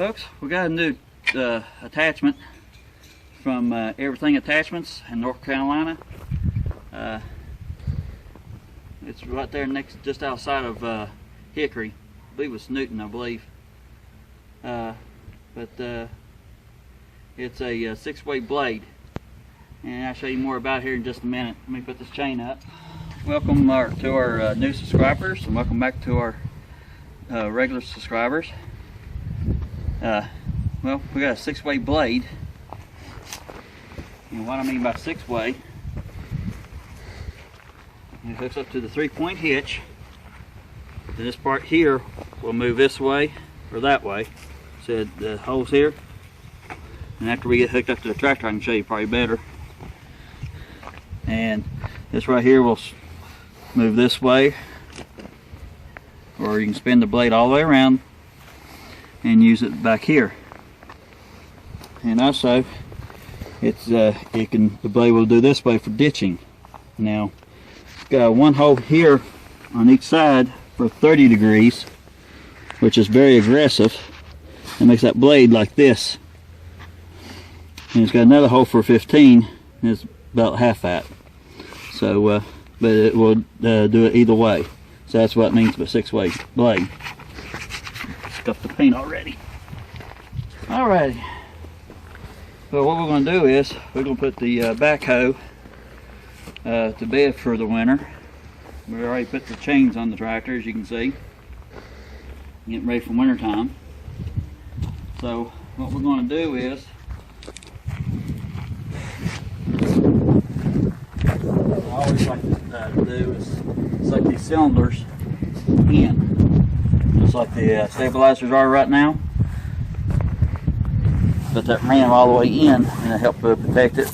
folks, we got a new attachment from Everything Attachments in North Carolina. It's right there next, just outside of Hickory. I believe it's Newton, I believe. It's a 6-way blade, and I'll show you more about it here in just a minute. Let me put this chain up. Welcome to our new subscribers, and welcome back to our regular subscribers. Well, we got a 6-way blade, and what I mean by 6-way, it hooks up to the 3-point hitch. And this part here will move this way or that way. So the holes here, and after we get hooked up to the tractor, I can show you probably better. And this right here will move this way, or you can spin the blade all the way around and use it back here. And also, the blade will do this way for ditching. Now, it's got one hole here on each side for 30 degrees, which is very aggressive. It makes that blade like this. And it's got another hole for 15, and it's about half that. So, but it will do it either way. So that's what it means by 6-way blade. Stuffed the paint already. Alrighty. So what we're going to do is we're going to put the backhoe to bed for the winter. We already put the chains on the tractor, as you can see, getting ready for winter time. So what we're going to do is what I always like to do is set these cylinders in, just like the stabilizers are right now. Put that ram all the way in, and it helps protect it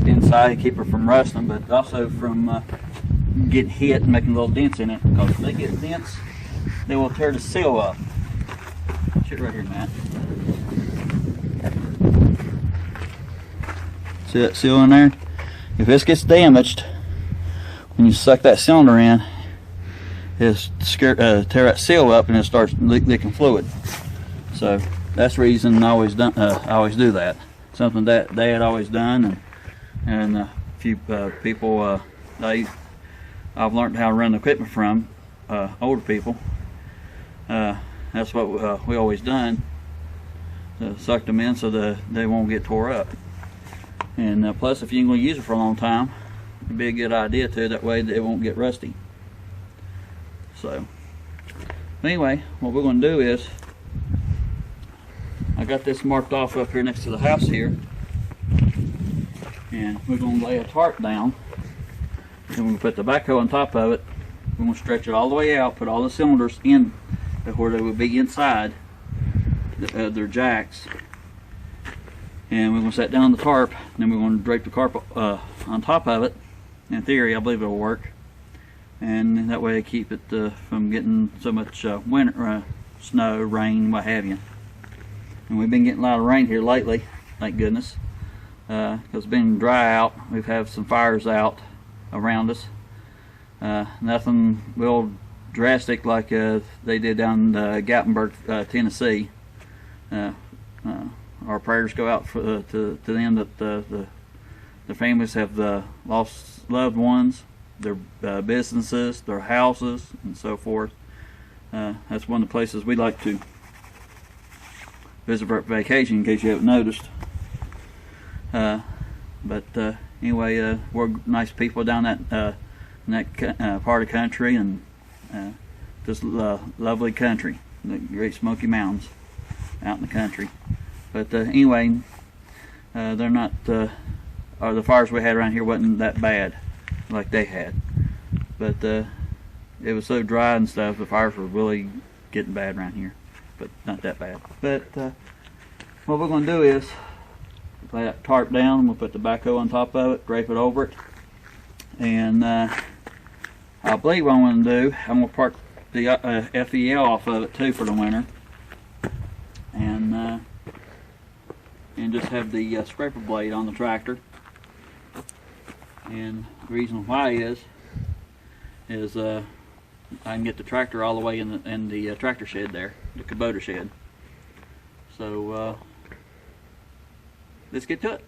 inside and keep her from rusting, but also from getting hit and making little dents in it, because if they get dents, they will tear the seal up. Shit right here, Matt. See that seal in there? If this gets damaged, when you suck that cylinder in, it'll tear that seal up and it starts leaking fluid. So that's the reason I always do that. Something that Dad always done, and a few people I've learned how to run the equipment from, older people. That's what we always done, to suck them in so that they won't get tore up. And plus, if you're going to use it for a long time, it'd be a good idea too. That way it won't get rusty. So anyway, what we're going to do is, I got this marked off up here next to the house here, and we're going to lay a tarp down, and we're going to put the backhoe on top of it. We're going to stretch it all the way out, put all the cylinders in where they would be inside their jacks, and we're going to set down the tarp, and then we're going to drape the tarp on top of it. In theory, I believe it'll work, and that way keep it from getting so much winter, snow, rain, what have you. And we've been getting a lot of rain here lately, thank goodness, because it's been dry out. We've had some fires out around us. Nothing real drastic like they did down in Gatlinburg, Tennessee. Our prayers go out to them that the families have lost loved ones, their businesses, their houses, and so forth. That's one of the places we like to visit for vacation, in case you haven't noticed. Anyway, we're nice people down in that part of the country, and just lovely country, the Great Smoky Mountains out in the country. But anyway, they're not, or the fires we had around here wasn't that bad like they had. But it was so dry and stuff, the fires were really getting bad around here. But not that bad. But what we're going to do is lay that tarp down. We'll put the backhoe on top of it, drape it over it, and I believe what I'm going to do, I'm going to park the F.E.L off of it too for the winter, and just have the scraper blade on the tractor. And the reason why is I can get the tractor all the way in the tractor shed there, the Kubota shed. So let's get to it.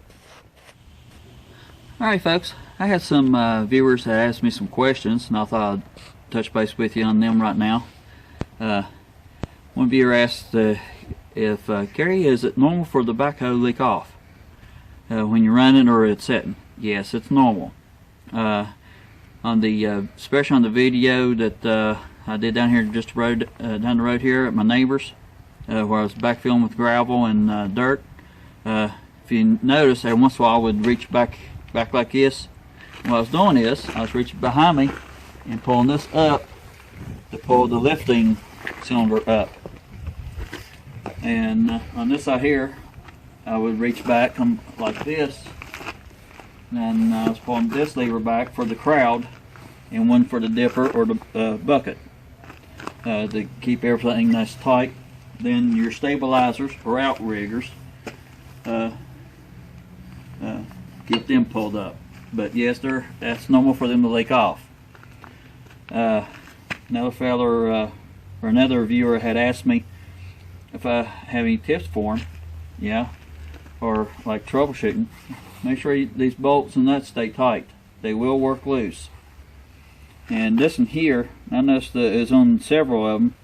Alright folks, I had some viewers that asked me some questions, and I thought I'd touch base with you on them right now. One viewer asked if, Gary, is it normal for the backhoe to leak off when you're running or it's setting? Yes, it's normal. On the especially on the video that I did down here just down the road here at my neighbor's, where I was backfilling with gravel and dirt. If you notice, every once in a while I would reach back like this. What I was doing is I was reaching behind me and pulling this up to pull the lifting cylinder up. And on this side here, I would reach back, come like this, and I was pulling this lever back for the crowd and one for the dipper or the bucket to keep everything nice tight. Then your stabilizers or outriggers, keep them pulled up. But yes, that's normal for them to leak off. Another fella or another viewer had asked me if I have any tips for him. Yeah, or like troubleshooting. Make sure these bolts and nuts stay tight. They will work loose. And this one here, I noticed that is on several of them,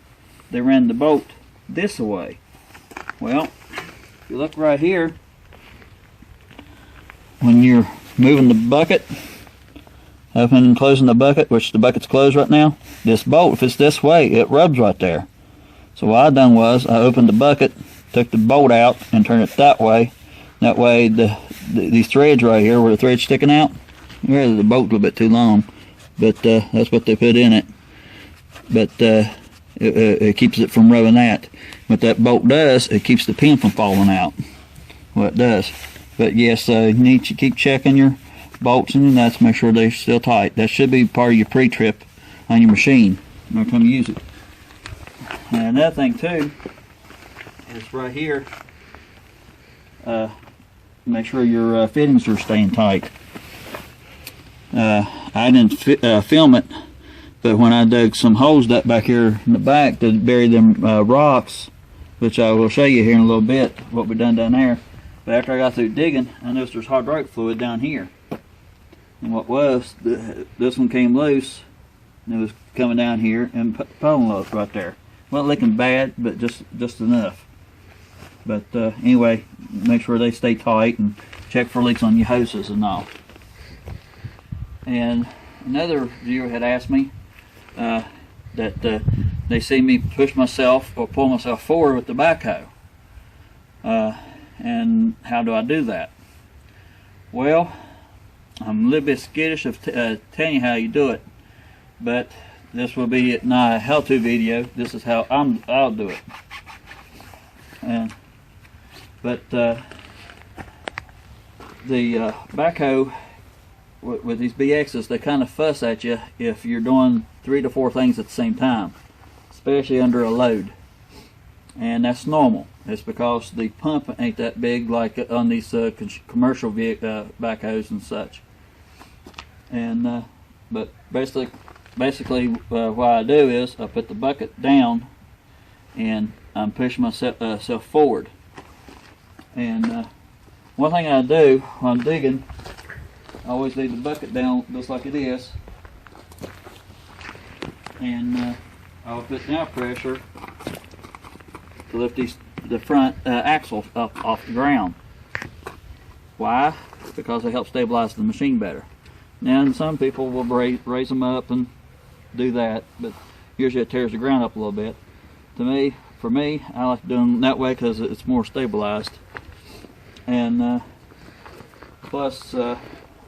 they ran the bolt this way. Well, if you look right here, when you're moving the bucket, opening and closing the bucket, which the bucket's closed right now, this bolt, if it's this way, it rubs right there. So what I done was I opened the bucket, took the bolt out, and turned it that way. That way these threads right here, where the thread's sticking out, really the bolt's a little bit too long, but that's what they put in it. But it keeps it from rubbing that. What that bolt does, it keeps the pin from falling out. What it does. But yes, you need to keep checking your bolts and your nuts, make sure they're still tight. That should be part of your pre-trip on your machine every time you use it. And another thing too is right here, make sure your fittings are staying tight. I didn't film it, but when I dug some holes back here in the back to bury them rocks, which I will show you here in a little bit what we done down there. But after I got through digging, I noticed there's hydraulic fluid down here. And what was, this one came loose, and it was coming down here and pulling loose right there. Wasn't leaking bad, but just enough. But anyway, make sure they stay tight and check for leaks on your hoses and all. And another viewer had asked me that they see me push myself or pull myself forward with the backhoe. And how do I do that? Well, I'm a little bit skittish of telling you how you do it, but this will be not a how-to video. This is how I'll do it. But the backhoe with these BXs, they kind of fuss at you if you're doing 3 to 4 things at the same time, especially under a load. And that's normal. It's because the pump ain't that big like on these commercial backhoes and such. And but basically what I do is I put the bucket down and I'm pushing myself forward. And one thing I do when I'm digging, I always leave the bucket down just like it is, and I'll put down pressure to lift the front axles up off the ground. Why? Because it helps stabilize the machine better. Now, and some people will raise them up and do that, but usually it tears the ground up a little bit. For me, I like doing it that way because it's more stabilized. And plus, I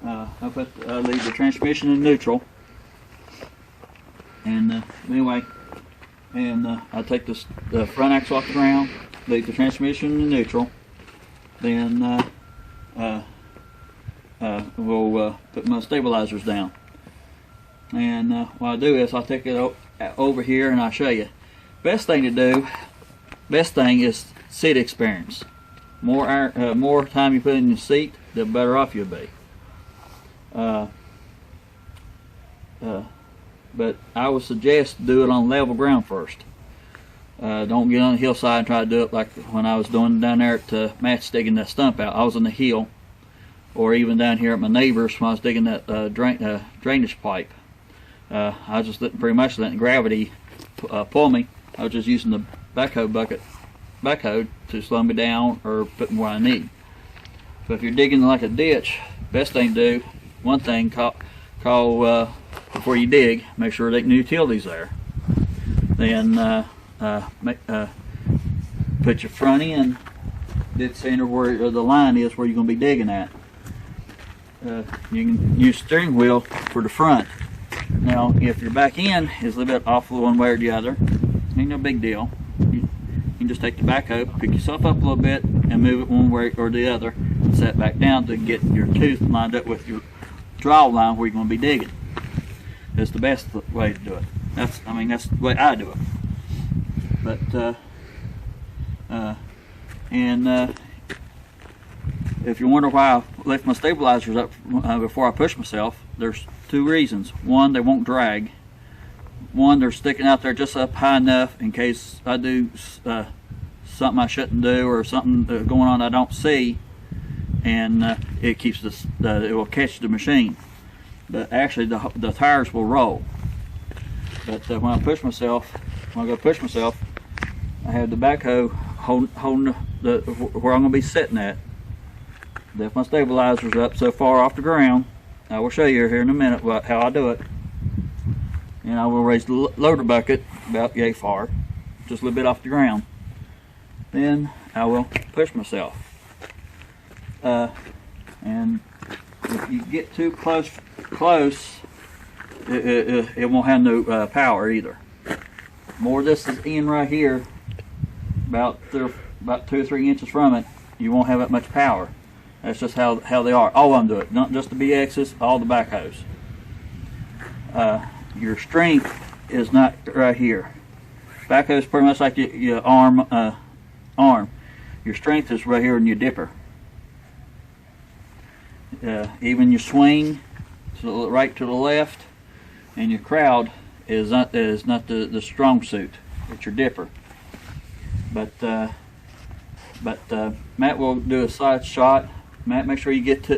leave the transmission in neutral. And anyway, and I take the front axle off the ground, leave the transmission in neutral, then we'll put my stabilizers down. And what I do is I'll take it over here and I'll show you. Best thing is seat experience. More time you put in your seat, the better off you'll be. but I would suggest do it on level ground first. Don't get on the hillside and try to do it like when I was doing down there at Matt's digging that stump out. I was on the hill, or even down here at my neighbor's when I was digging that drainage pipe. I was just pretty much letting gravity pull me. I was just using the backhoe to slow me down or put me where I need. So if you're digging like a ditch, best thing to do, one thing, call before you dig, make sure the utility's there. Then put your front end dead center where the line is where you're going to be digging at. You can use steering wheel for the front. Now, if your back end is a little bit off one way or the other, ain't no big deal. You can just take the backhoe, pick yourself up a little bit, and move it one way or the other, and set back down to get your tooth lined up with your draw line where you're going to be digging. That's the best way to do it. That's the way I do it. But if you wonder why I lift my stabilizers up before I push myself, there's two reasons. One, they won't drag. One, they're sticking out there just up high enough in case I do something I shouldn't do or something going on I don't see, and it keeps it will catch the machine. But actually, the tires will roll. But when I go push myself, I have the backhoe holding where I'm going to be sitting at. Lift my stabilizers up so far off the ground. I will show you here in a minute how I do it. And I will raise the loader bucket about yay far, just a little bit off the ground. Then I will push myself. And if you get too close, it won't have no power either. More this is in right here, about 2 or 3 inches from it, you won't have that much power. That's just how they are. All of them do it, not just the BXs, all the backhoes. Your strength is not right here. Backhoe is pretty much like your arm. Your strength is right here in your dipper. Even your swing, to the right to the left, and your crowd is not the strong suit. It's your dipper. But Matt will do a side shot. Matt, make sure you get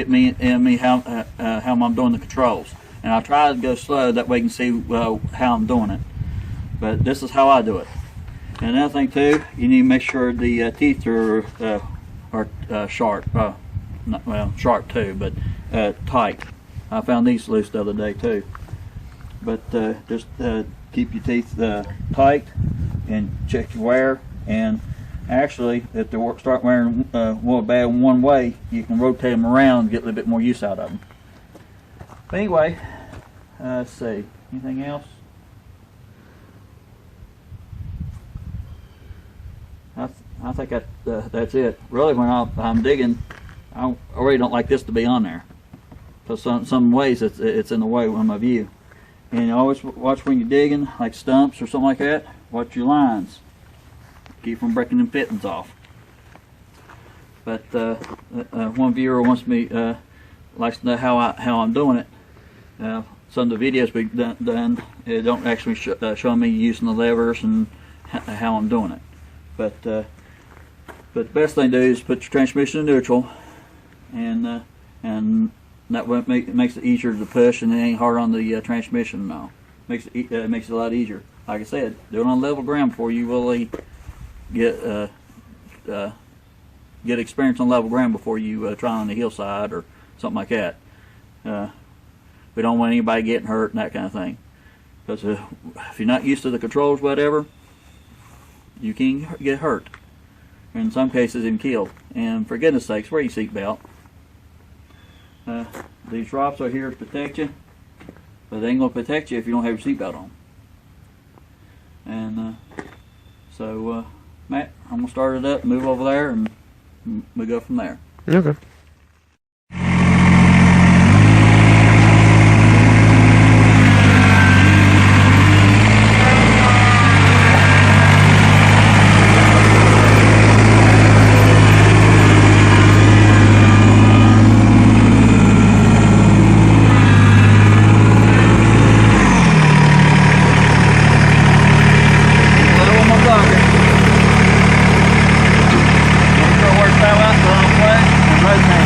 me how I'm doing the controls, and I'll try to go slow. That way you can see how I'm doing it. But this is how I do it. And another thing too, you need to make sure the teeth are sharp. Sharp too, but tight. I found these loose the other day too. But just keep your teeth tight and check your wear. And actually, if they start wearing bad one way, you can rotate them around and get a little bit more use out of them. But anyway, let's see. Anything else? I think that's it. Really, when I'm digging, I really don't like this to be on there, because some ways it's in the way of my view. And you always watch when you're digging, like stumps or something like that. Watch your lines. Keep from breaking them fittings off. But one viewer wants me likes to know how I'm doing it. Some of the videos we've done don't actually show me using the levers and how I'm doing it. But the best thing to do is put your transmission in neutral, and that way it makes it easier to push, and it ain't hard on the transmission now. Makes it a lot easier. Like I said, do it on level ground before you really get experience on level ground before you try on the hillside or something like that. We don't want anybody getting hurt and that kind of thing, because if you're not used to the controls, whatever, you can get hurt. In some cases, even killed. And for goodness sakes, wear your seatbelt. These drops are here to protect you, but they ain't gonna protect you if you don't have your seatbelt on. And so, Matt, I'm gonna start it up, move over there, and we go from there. Okay. rotate.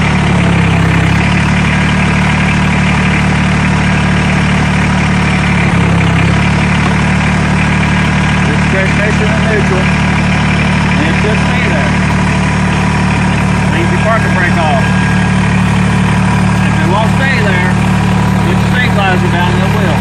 It's transmission and neutral. And it should stay there. Leave your parking brake off. If it won't stay there, put your stabilizer down and it will.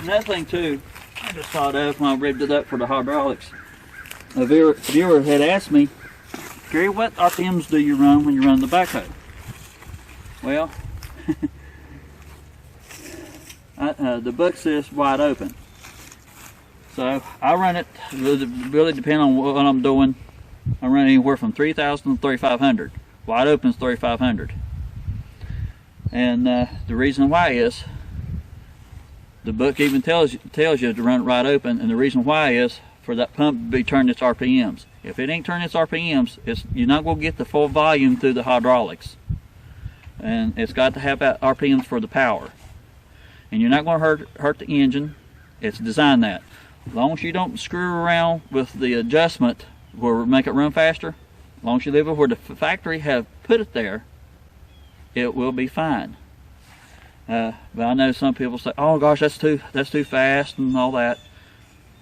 Another thing too, I just thought of when I rigged it up for the hydraulics. A viewer had asked me, Gary, what RPMs do you run when you run the backhoe? Well, the book says wide open. So I run it, really depending on what I'm doing. I run anywhere from 3,000 to 3,500. Wide open is 3,500. And the reason why is, the book even tells you to run it right open, and the reason why is for that pump to be turning its RPMs. If it ain't turning its RPMs, you're not going to get the full volume through the hydraulics. And it's got to have that RPMs for the power. And you're not going to hurt the engine. It's designed that. As long as you don't screw around with the adjustment where make it run faster, as long as you leave it where the factory have put it there, it will be fine. But I know some people say, oh gosh, that's too fast and all that.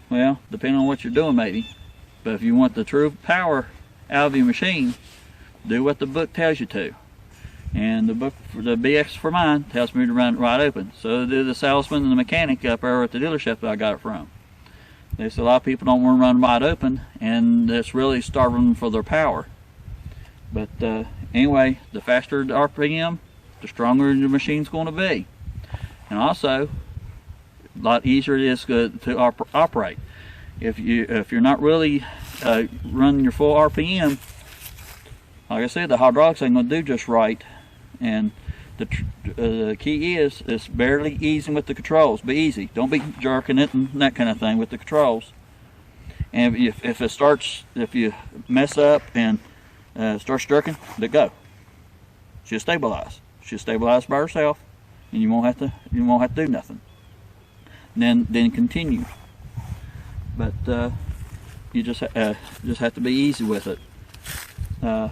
Well, depending on what you're doing maybe. But if you want the true power out of your machine, do what the book tells you to. And the book for the BX for mine tells me to run it right open. So do the salesman and the mechanic up there at the dealership that I got it from. There's a lot of people don't want to run wide open, and it's really starving them for their power. But anyway, the faster the RPM, the stronger the machine's going to be. And also, a lot easier it is to operate. If you're not really running your full RPM, like I said, the hydraulics ain't going to do just right. And the key is barely easing with the controls. Be easy. Don't be jerking it and that kind of thing with the controls. And if you mess up and starts jerking, let go. She'll stabilize. She'll stabilize by herself, and you won't have to do nothing. Then continue. But you just have to be easy with it. Try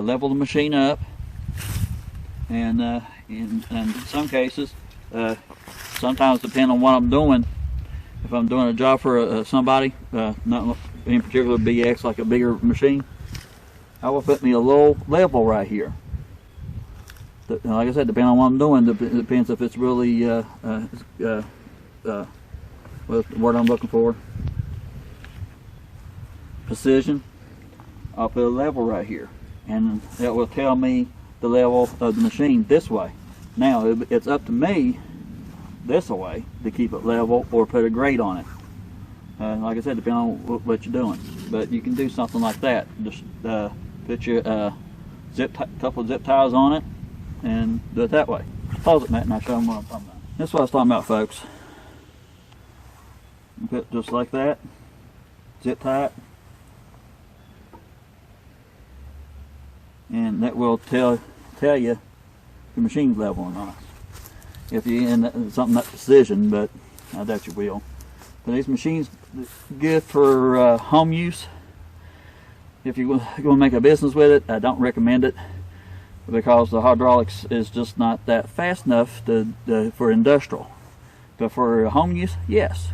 level the machine up, and in some cases, sometimes depending on what I'm doing, if I'm doing a job for somebody, not in particular BX, like a bigger machine, I will put me a low level right here. Like I said, depending on what I'm doing, it depends if it's really what's the word I'm looking for? Precision. I'll put a level right here, and it will tell me the level of the machine this way. Now it's up to me this way to keep it level or put a grade on it. Like I said, depending on what you're doing, but you can do something like that. Just put your couple of zip ties on it and do it that way. Pause it, Matt, and I'll show them what I'm talking about. That's what I was talking about, folks. Put just like that, zip tie it, and that will tell you the machine's level or not. If you in something not precision, but I doubt you will. But these machines good for home use. If you're going to make a business with it, I don't recommend it, because the hydraulics is just not that fast enough for industrial. But for home use, yes.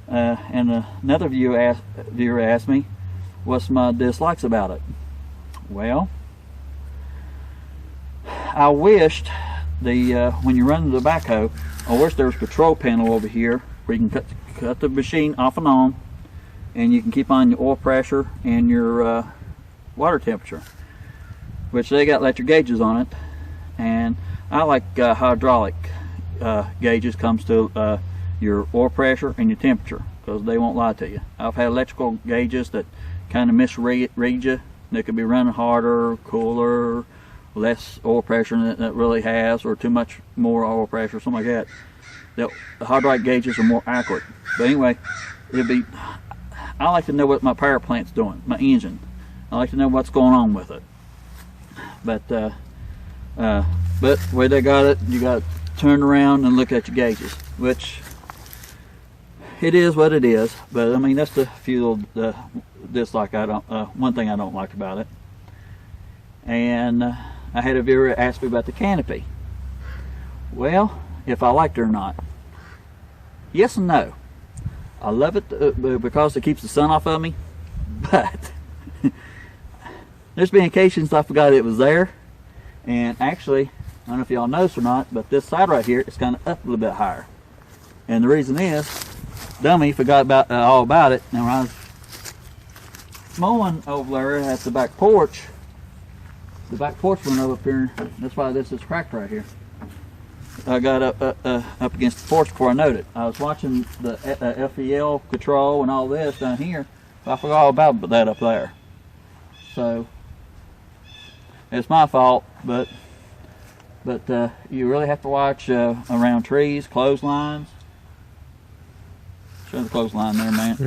And another viewer asked me, what's my dislikes about it? Well, I wished when you run the backhoe, I wish there was a control panel over here where you can cut the machine off and on, and you can keep on your oil pressure and your water temperature, which they got electric gauges on it. And I like hydraulic gauges comes to your oil pressure and your temperature, because they won't lie to you. I've had electrical gauges that kind of misread you. They could be running harder, cooler, less oil pressure than it really has, or too much more oil pressure, something like that. The hydraulic gauges are more accurate. But anyway, I like to know what my power plant's doing, my engine. I like to know what's going on with it. But the way they got it, you got to turn around and look at your gauges, which it is what it is. But I mean, that's the few dislike one thing I don't like about it. And I had a viewer ask me about the canopy. Well, if I liked it or not. Yes and no. I love it because it keeps the sun off of me, but there's been occasions I forgot it was there. And actually, I don't know if y'all noticed or not, but this side right here is kind of up a little bit higher. And the reason is, dummy forgot all about it. Now when I was mowing over there at the back porch went up here. That's why this is cracked right here. I got up against the porch before I noted. I was watching the F.E.L control and all this down here. I forgot all about that up there. So it's my fault, but you really have to watch around trees, clotheslines. Show the clothesline there, man.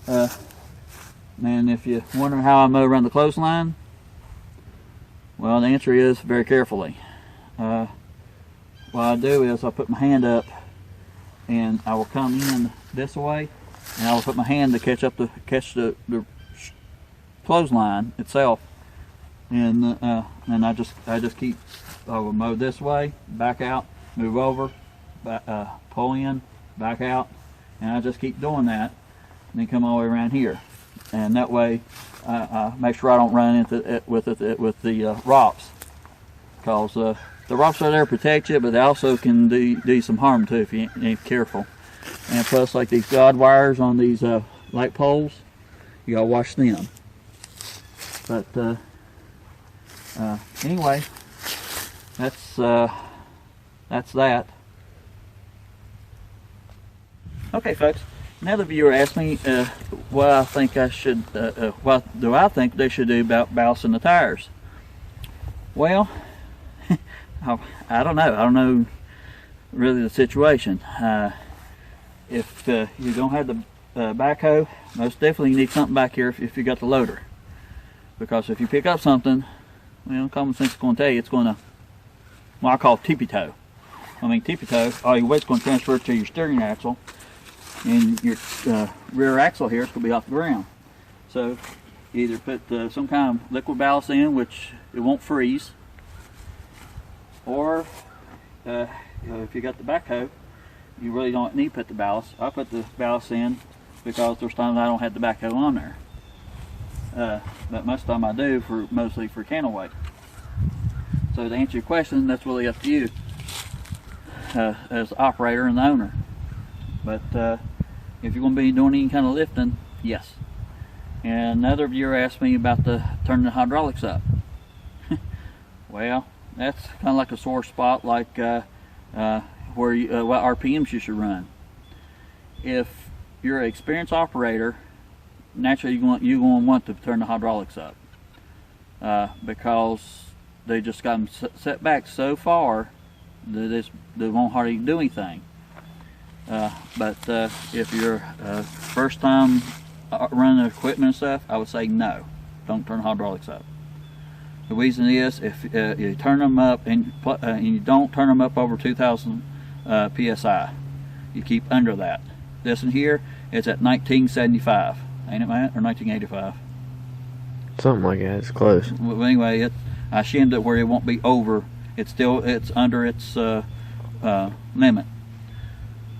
Yeah. And if you're wondering how I mow around the clothesline, well, the answer is very carefully. What I do is I put my hand up and I will come in this way, and I will put my hand to catch the clothesline itself, and I will mow this way, back out, move over, pull in, back out, and I just keep doing that, and then come all the way around here, and that way I make sure I don't run into it with the rocks, because the rocks are there to protect you, but they also can do some harm too if you ain't careful. And plus, like these guide wires on these light poles, you gotta watch them. But anyway, that's that. Okay, folks. Another viewer asked me what I think what do I think they should do about ballasting the tires. Well, I don't know. I don't know really the situation. If you don't have the backhoe, most definitely you need something back here if you got the loader. Because if you pick up something, well, common sense is going to tell you it's going to, well, I call it tippy toe. I mean, tippy toe, all your weight's going to transfer to your steering axle, and your rear axle here is going to be off the ground. So either put some kind of liquid ballast in, which it won't freeze, or if you got the backhoe, you really don't need to put the ballast. I put the ballast in because there's times I don't have the backhoe on there. But most of the time I do, mostly for candle weight. So to answer your question, that's really up to you as the operator and the owner. But if you're going to be doing any kind of lifting, yes. And another viewer asked me about turning the hydraulics up. Well, that's kind of like a sore spot, like where what RPMs you should run. If you're an experienced operator, naturally you're going to want to turn the hydraulics up because they just got them set back so far that they won't hardly do anything. But if you're first time running equipment and stuff, I would say no, don't turn the hydraulics up. The reason is if you turn them up and you don't turn them up over 2,000 psi, you keep under that. This one here, it's at 1975, ain't it, Matt? Or 1985? Something like that. It's close. Well, anyway, I shimmed it where it won't be over. It's under its limit,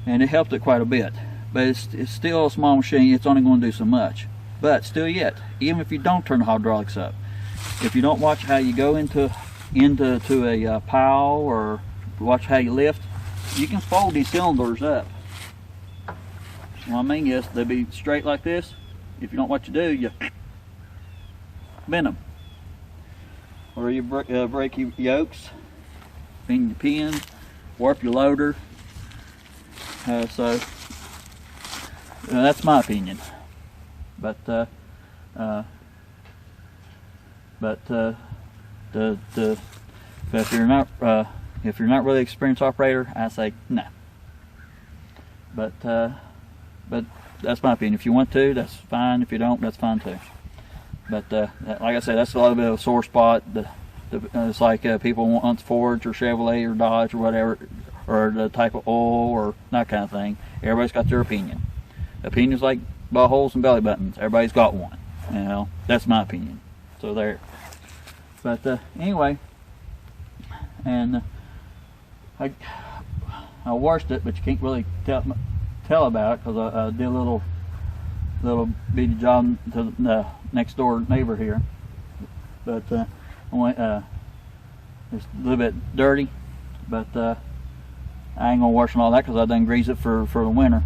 and it helped it quite a bit. But it's still a small machine. It's only going to do so much. But still yet, even if you don't turn the hydraulics up, if you don't watch how you go into a pile or watch how you lift, you can fold these cylinders up. What I mean is they'll be straight like this. If you don't what you do, you bend them, or you break your yokes, bend your pin, warp your loader. So that's my opinion. But But if you're not really an experienced operator, I say no. But that's my opinion. If you want to, that's fine. If you don't, that's fine too. But like I said, that's a little bit of a sore spot. It's like people want Fords or Chevrolet or Dodge or whatever, or the type of oil or that kind of thing. Everybody's got their opinion. Opinions like buttholes and belly buttons. Everybody's got one. You know, that's my opinion. So there. But anyway, and I washed it, but you can't really tell about it because I did a little bitty job to the next door neighbor here. But it's a little bit dirty, but I ain't gonna wash and all that because I done grease it for the winter.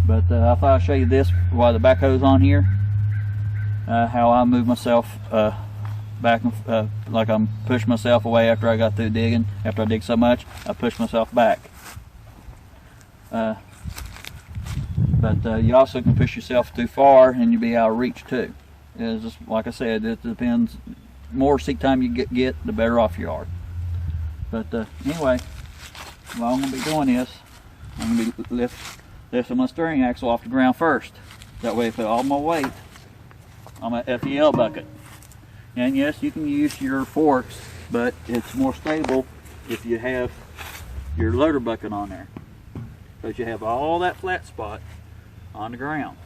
But I thought I'd show you this while the backhoe's on here, how I move myself back and like I'm pushing myself away after I got through digging. After I dig so much, I push myself back. But you also can push yourself too far and you'll be out of reach too. It's just like I said, it depends. More seat time you get, the better off you are. But anyway, what I'm going to be doing is I'm going to be lifting my steering axle off the ground first. That way I put all my weight on my F.E.L. bucket. And yes, you can use your forks, but it's more stable if you have your loader bucket on there, because you have all that flat spot on the ground.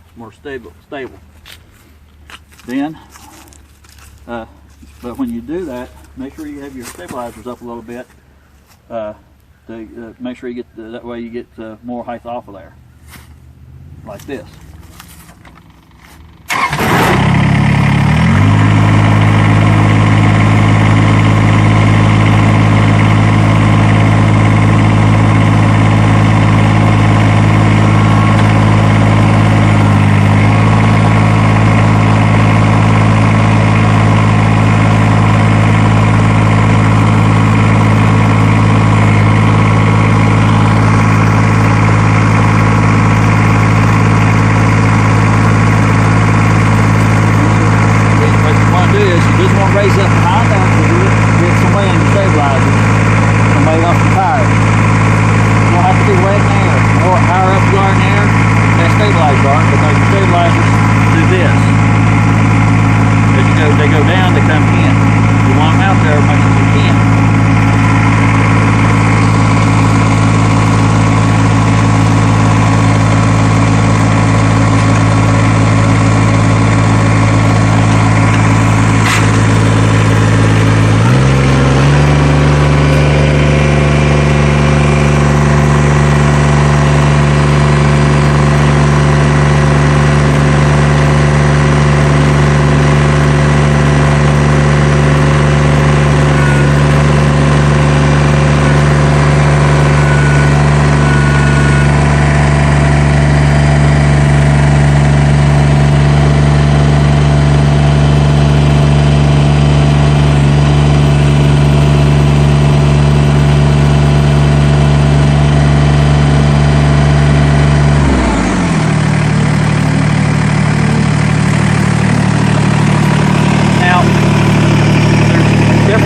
It's more stable. Then, but when you do that, make sure you have your stabilizers up a little bit to make sure you get that way you get more height off of there, like this. Raise up high enough to get some weight on your stabilizer, some weight off the tire. You don't have to be way in the air. The more higher up you are in the air, less stabilizers are, because your stabilizers do this. As they go down, they come in. You want them out there as much as you can.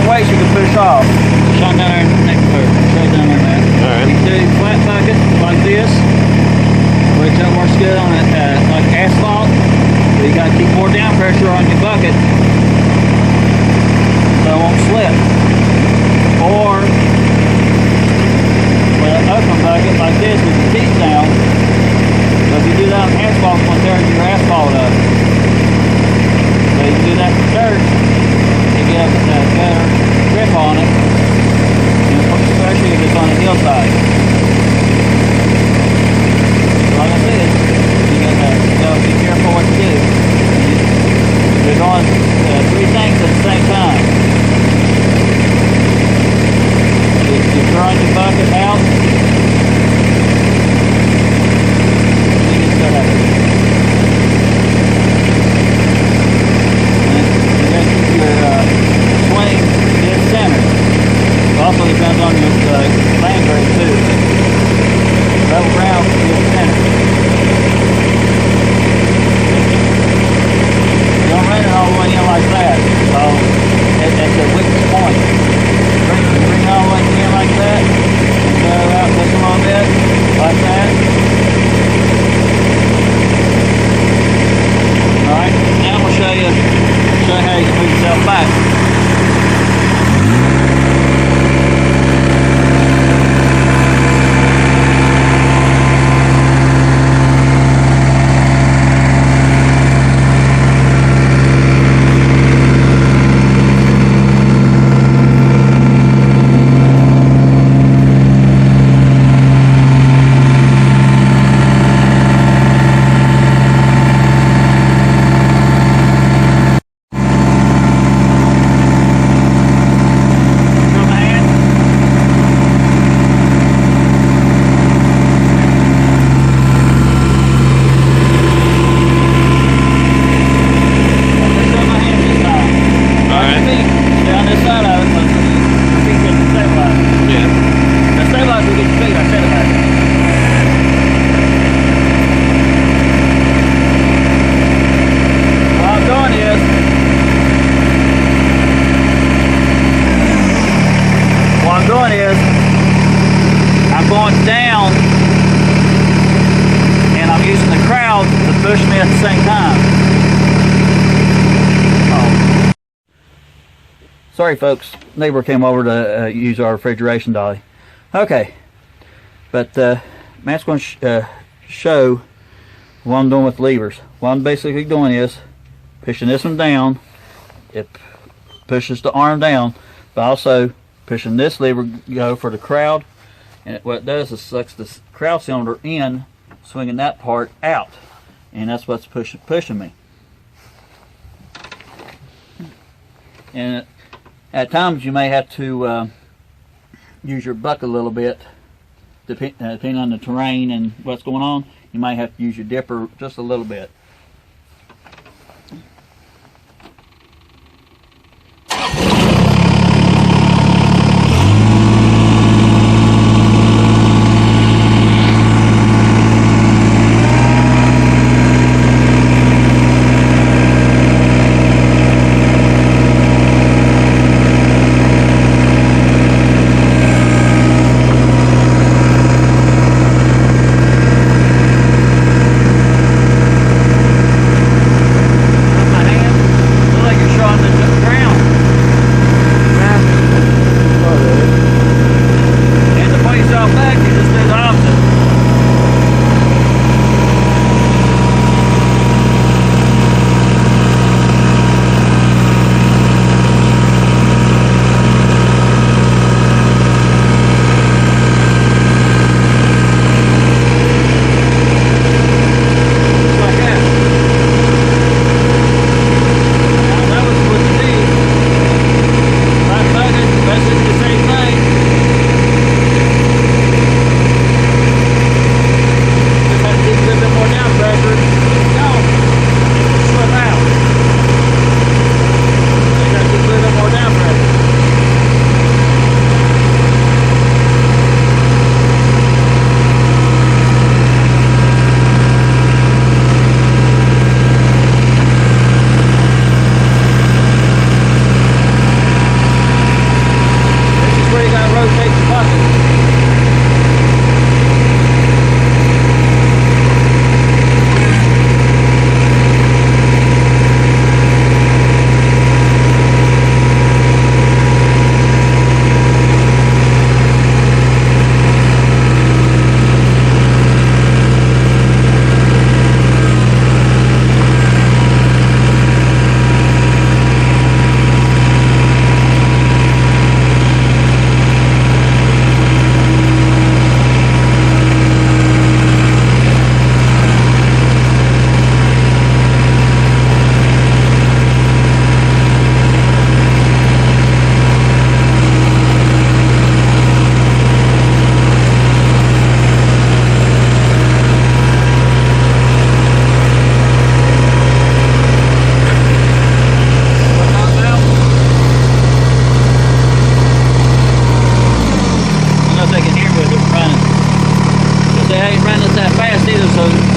Ways you can push off. Shut down there next to it. Shut down there, man. Alright. You can do a flat bucket like this, which that works good on it, like asphalt. But you got to keep more down pressure on your bucket so it won't slip. Or with an open bucket like this with your teeth down. So if you do that on asphalt, it's going to tear your asphalt up. So you can do that with dirt. You get a better grip on it, especially if it's on the hillside. Like I said, you gotta be careful what you do. You're doing three things at the same time. You're throwing your bucket out. You get started. You gotta keep your swing dead center. It also depends on your land grade too. Level ground dead center. You don't run it all the way in like that. So at the width going down, and I'm using the crowd to push me at the same time. Oh. Sorry folks, neighbor came over to use our refrigeration dolly. Okay, but Matt's going to show what I'm doing with levers. What I'm basically doing is pushing this one down. It pushes the arm down, but also pushing this lever go for the crowd, and what it does is sucks the crowd cylinder in, swinging that part out, and that's what's pushing me. And at times you may have to use your bucket a little bit, depending on the terrain and what's going on. You might have to use your dipper just a little bit.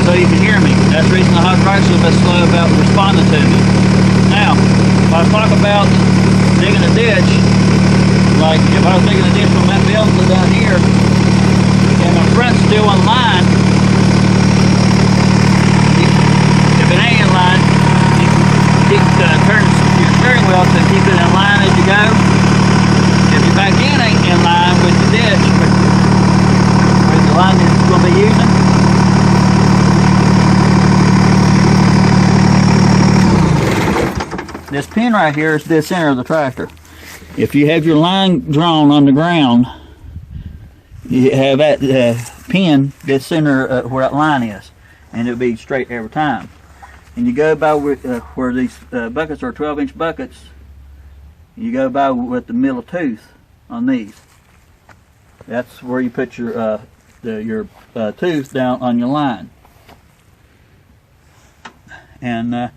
So you can hear me. That's the reason the hot truck's a bit slow about responding to me. Now, if I talk about digging a ditch, like if I was digging a ditch from F.E.L to down here, and my front's still in line, if it ain't in line, you turn your steering wheel to keep it in line as you go. If your back end ain't in line with the ditch, with the line that it's going to be using, this pin right here is the center of the tractor. If you have your line drawn on the ground, you have that pin dead center where that line is, and it'll be straight every time. And you go by where these buckets are 12-inch buckets, you go by with the middle tooth on these. That's where you put your tooth down on your line. And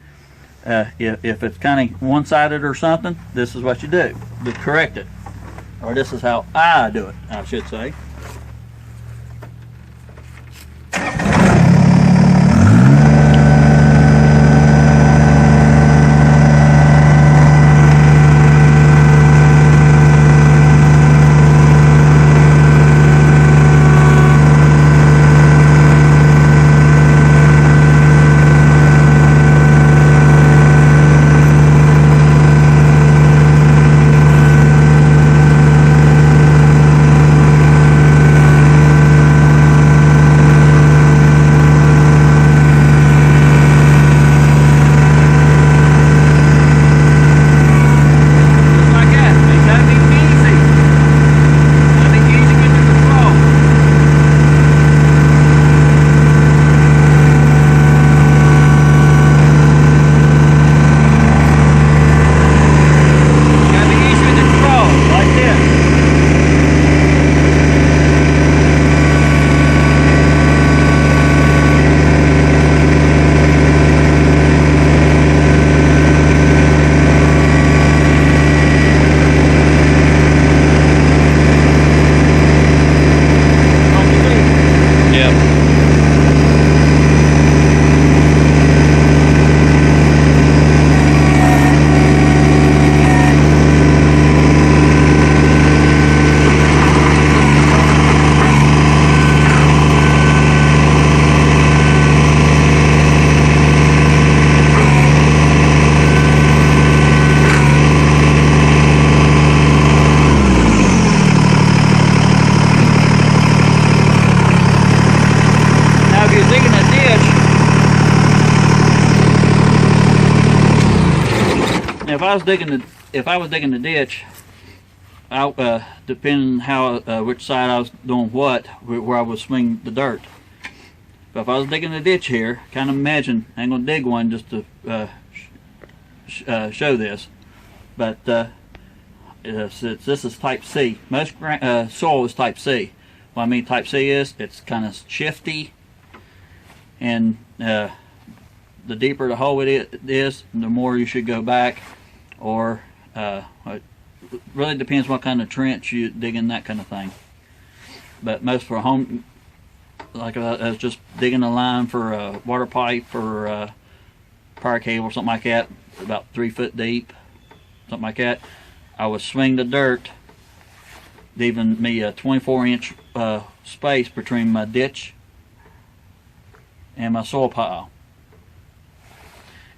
if it's kind of one-sided or something, this is what you do to correct it. Or this is how I do it, I should say. digging a ditch, if I was digging the ditch, depending how which side I was doing what, where I would swing the dirt. But if I was digging a ditch here, kind of imagine, I ain't gonna dig one just to show this, but since this is type C, most soil is type C. What I mean type C is, it's kind of shifty, and the deeper the hole it is, the more you should go back, or it really depends what kind of trench you dig in, that kind of thing. But most for a home, like I was just digging a line for a water pipe or a power cable or something like that, about 3 foot deep, something like that, I would swing the dirt, leaving me a 24-inch space between my ditch and my soil pile.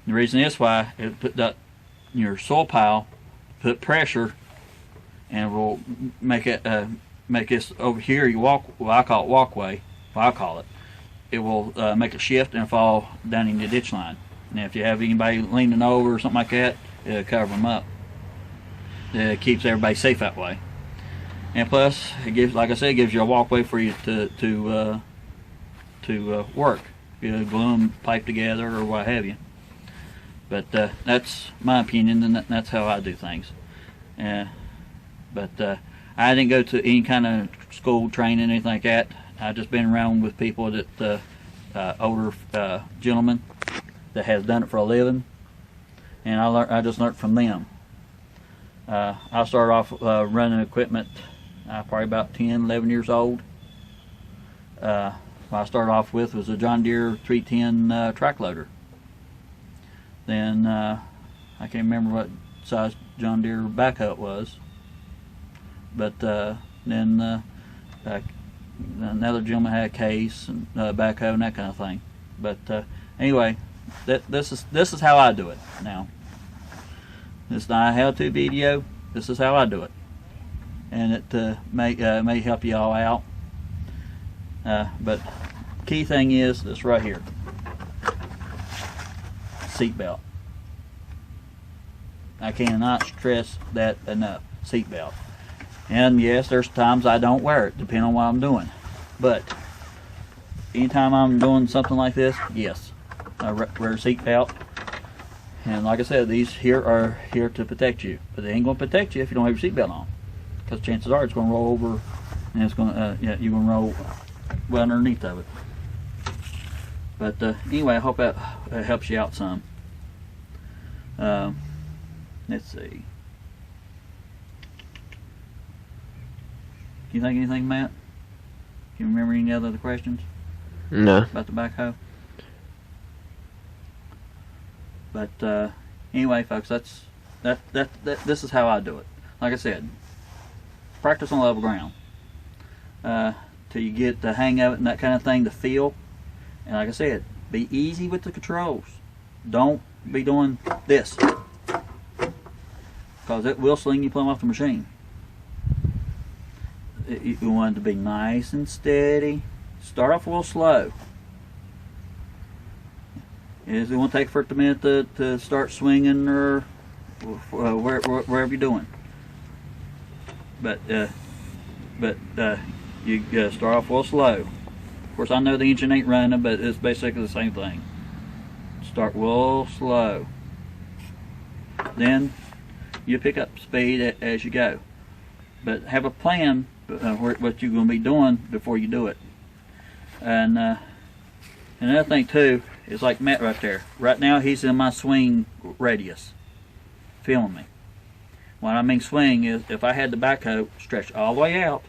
The reason is why it put that your soil pile, put pressure, and will make it make this over here. You walk. Well, I call it walkway. Well, I call it. It will make a shift and fall down in the ditch line. Now, if you have anybody leaning over or something like that, it'll cover them up. It keeps everybody safe that way. And plus, it gives, like I said, it gives you a walkway for you to work. You know, glue them, pipe together, or what have you. But that's my opinion, and that's how I do things. But I didn't go to any kind of school training, anything like that. I've just been around with people that older gentlemen that has done it for a living, and I just learned from them. I started off running equipment probably about 10, 11 years old. What I started off with was a John Deere 310 track loader. Then I can't remember what size John Deere backhoe it was, but then another gentleman had a case and backhoe and that kind of thing. But anyway, this is how I do it now. It's not a how-to video. This is how I do it, and it may help you all out. But key thing is this right here: seatbelt. I cannot stress that enough. Seatbelt. And yes, there's times I don't wear it, depending on what I'm doing. But anytime I'm doing something like this, yes, I wear a seatbelt. And like I said, these here are here to protect you, but they ain't going to protect you if you don't have your seatbelt on, because chances are it's going to roll over, and it's going to you're going to roll well underneath of it. But anyway, I hope that helps you out some. Let's see. Can you think of anything, Matt? Can you remember any other questions? No. About the backhoe? But anyway, folks, this is how I do it. Like I said, practice on level ground till you get the hang of it and that kind of thing, the feel. And like I said, be easy with the controls. Don't be doing this, because it will sling you plumb off the machine. You want it to be nice and steady. Start off a little slow. It won't take for a minute to start swinging or wherever you're doing. But you start off a little slow. Of course, I know the engine ain't running, but it's basically the same thing. Start real slow. Then you pick up speed as you go. But have a plan what you're going to be doing before you do it. And another thing too is, like Matt right there. Right now he's in my swing radius, filming me. What I mean swing is, if I had the backhoe stretched all the way out,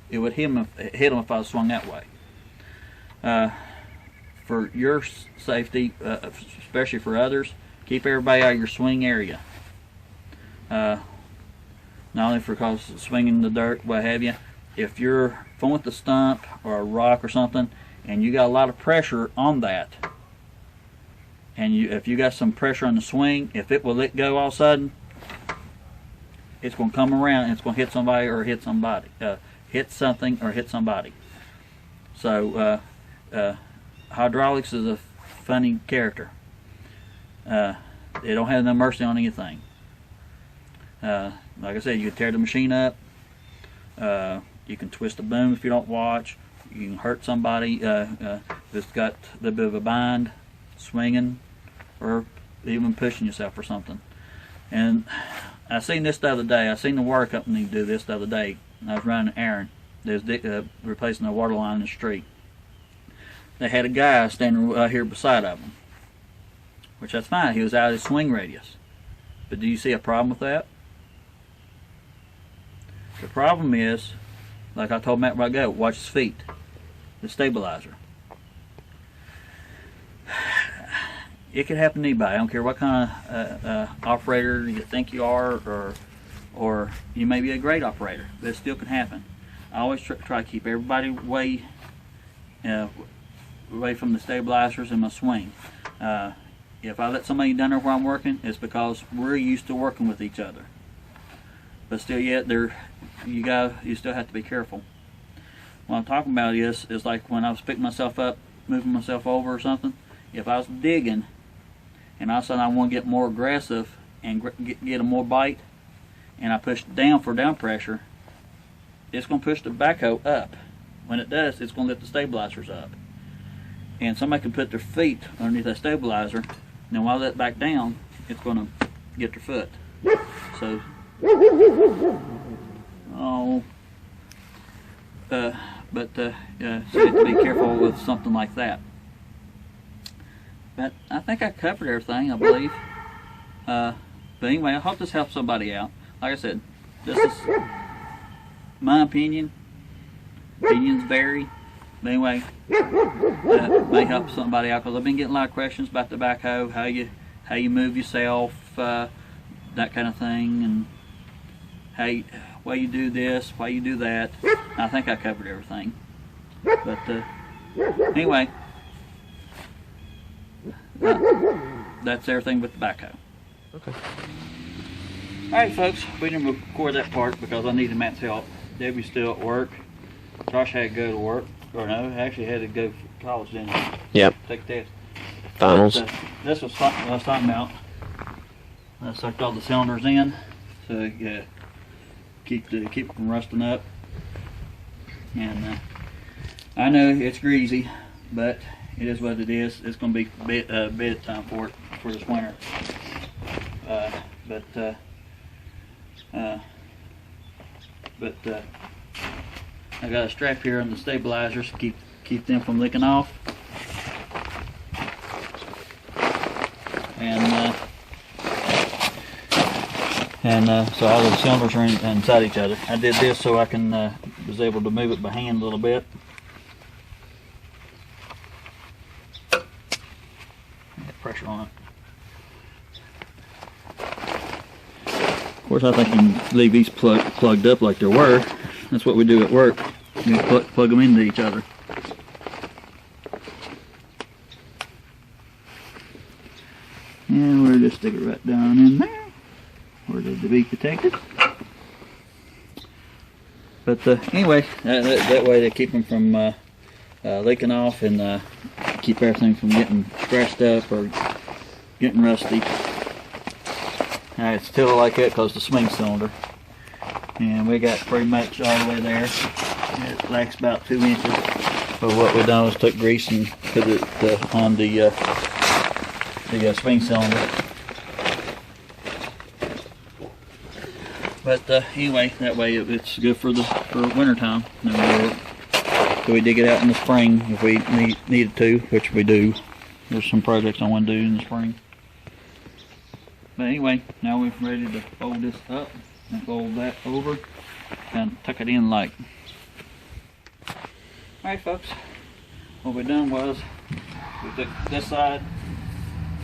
it would hit him if I swung that way. For your safety, especially for others, keep everybody out of your swing area. Not only for cause swinging the dirt, what have you. If you're fooling with the stump or a rock or something, and you got a lot of pressure on that, and if you got some pressure on the swing, if it will let go all of a sudden, it's going to come around and it's going to hit somebody or hit somebody, hit something or hit somebody. So hydraulics is a funny character. They don't have no mercy on anything. Like I said, you can tear the machine up. You can twist the boom if you don't watch. You can hurt somebody that's got a little bit of a bind, swinging, or even pushing yourself or something. And I seen this the other day. I seen the water company do this the other day. I was running an errand. They was replacing a water line in the street. They had a guy standing right here beside of them, which that's fine. He was out of his swing radius. But do you see a problem with that? The problem is, like I told Matt right ago, watch his feet. The stabilizer. It could happen to anybody. I don't care what kind of operator you think you are, or you may be a great operator. But it still can happen. I always try to keep everybody away from the stabilizers in my swing. If I let somebody down there where I'm working, it's because we're used to working with each other. But still, yet you still have to be careful. What I'm talking about is like when I was picking myself up, moving myself over or something. If I was digging, and all of a sudden I want to get more aggressive and get a more bite, and I push down for down pressure, it's going to push the backhoe up. When it does, it's going to lift the stabilizers up. And somebody can put their feet underneath that stabilizer, and then while that back down, it's going to get their foot. So, so you have to be careful with something like that. But I think I covered everything, I believe. But anyway, I hope this helps somebody out. Like I said, this is my opinion. Opinions vary. But anyway, that may help somebody out, because I've been getting a lot of questions about the backhoe, how you move yourself, that kind of thing, and why you do this, why you do that. I think I covered everything. But anyway, that's everything with the backhoe. Okay. Alright folks, we didn't record that part because I needed Matt's help. Debbie's still at work. Josh had to go to work. Or no, actually had to go to college, didn't he? Yep. Take a test. Finals. But, this was what I was talking about. I sucked all the cylinders in so keep it from rusting up. And I know it's greasy, but it is what it is. It's going to be bed time for it for this winter. But I got a strap here on the stabilizers to keep them from leaking off. And so all the cylinders are inside each other. I did this so I can was able to move it by hand a little bit. Get pressure on it. Of course, I think you can leave these plugged up like they were. That's what we do at work. We plug them into each other. And we'll just stick it right down in there where they're to be protected. But anyway, that way they keep them from leaking off and keep everything from getting scratched up or getting rusty. It's still like that because the swing cylinder. And we got pretty much all the way there. It lacks about 2 inches. But what we done was took grease and put it on the swing cylinder. But anyway, that way it's good for winter time. So we dig it out in the spring if we needed to, which we do. There's some projects I want to do in the spring. But anyway, now we're ready to fold this up and fold that over and tuck it in like. Alright folks, what we done was we took this side,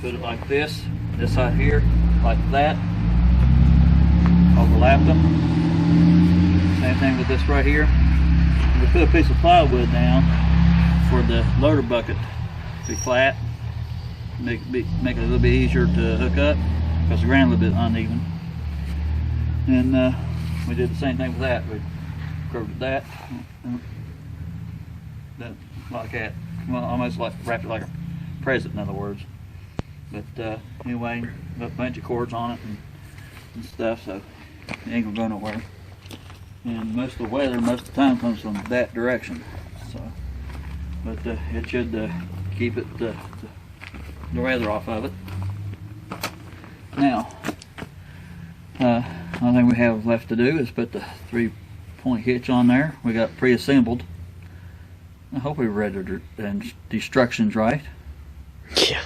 put it like this side here, like that, overlapped them. Same thing with this right here. We put a piece of plywood down for the loader bucket to be flat, make it a little bit easier to hook up because the ground a little bit uneven. And we did the same thing with that. We curved that like that. well, almost like wrapped it like a present, in other words. But anyway, got a bunch of cords on it and stuff, so it ain't gonna go nowhere. And most of the weather, most of the time, comes from that direction. So, but it should keep it the weather off of it. Now, only thing we have left to do is put the 3-point hitch on there. We got pre-assembled. I hope we read the instructions right. Yeah.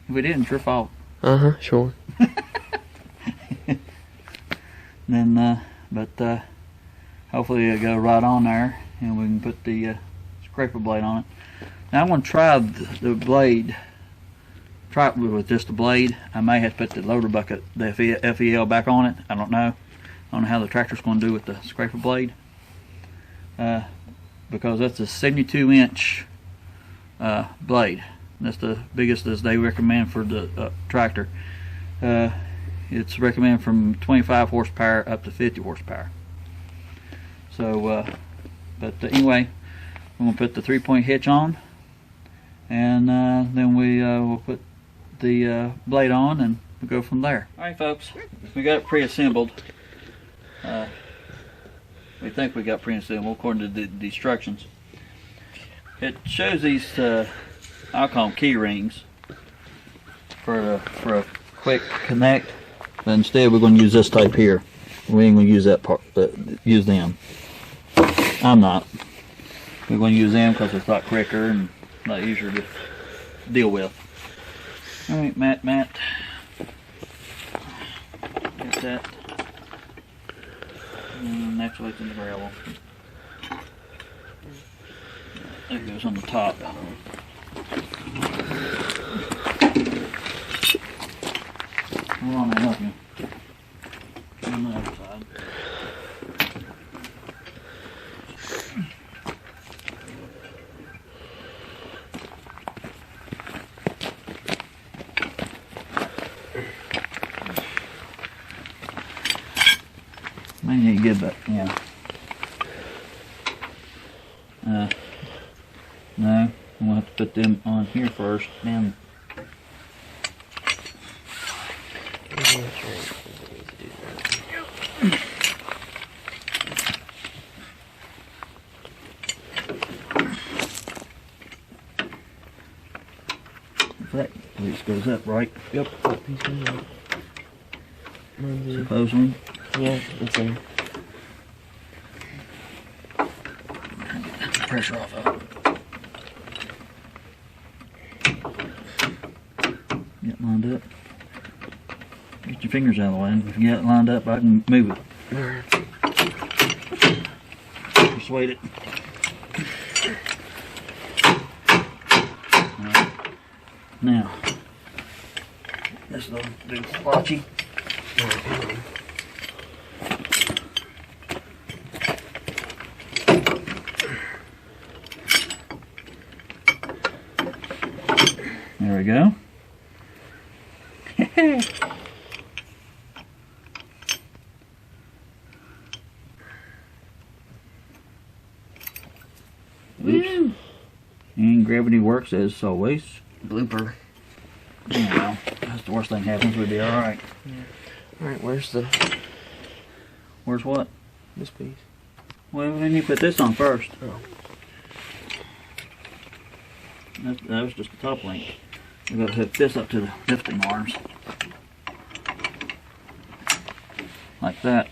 If we didn't, it's your fault. Sure. Then, but hopefully it'll go right on there, and we can put the scraper blade on it. Now I'm going to try the blade. Try it with just the blade. I may have to put the loader bucket, the F.E.L. back on it. I don't know. I don't know how the tractor's going to do with the scraper blade. Because that's a 72-inch blade. That's the biggest as they recommend for the tractor. It's recommended from 25 horsepower up to 50 horsepower. So, but anyway, I'm going to put the 3-point hitch on, and then we will put the blade on, and we'll go from there. Alright folks, we got it pre-assembled. We think we got pre-assembled according to the instructions. It shows these, I'll call them key rings, for a quick connect. But instead we're going to use this type here. We ain't going to use that part, use them. I'm not. We're going to use them because it's a lot quicker and a lot easier to deal with. Alright, Matt. Get that. And naturally it's in the gravel. That goes on the top. Hold on, I'll help you. On the other side. May need to get that, yeah. No, I'm gonna have to put them on here first, then. That piece goes up, right? Yep, that piece goes up. Supposedly. Yeah, it's in. Get the pressure off of it. Get lined up. Get your fingers out of the way. If you get it lined up, I can move it. Alright. Persuade it. Now, this little dude's splotchy. There we go. Oops. And gravity works as always. Blooper. Yeah, well, that's the worst thing happens. We'll be alright. Yeah. Alright, where's Where's what? this piece? Well, then you put this on first. Oh. That was just the top link. We've got to hook this up to the lifting arms. Like that.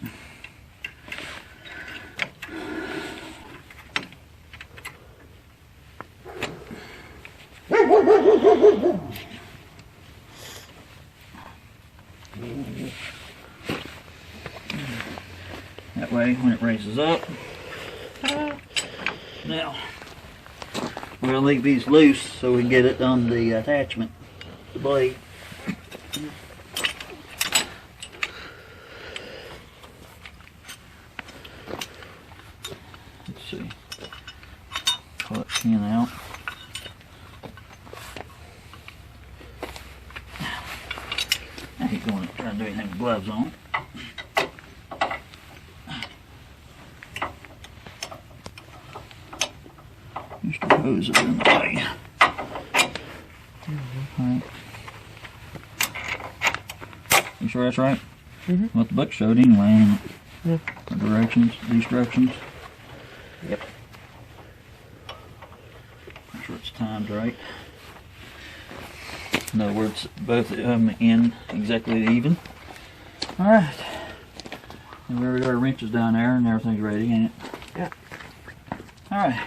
That way, when it raises up. Now, we're going to leave these loose so we can get it on the attachment, the blade. Let's see. Pull that pin out. I hate going to try to do anything with gloves on. Mr. Hose is in the way. Alright. You sure that's right? What the book showed anyway. The directions, these directions. Yep. Make sure it's timed right. In other words, both in exactly even. Alright. And we already got our wrenches down there and everything's ready, ain't it? Yeah. Alright.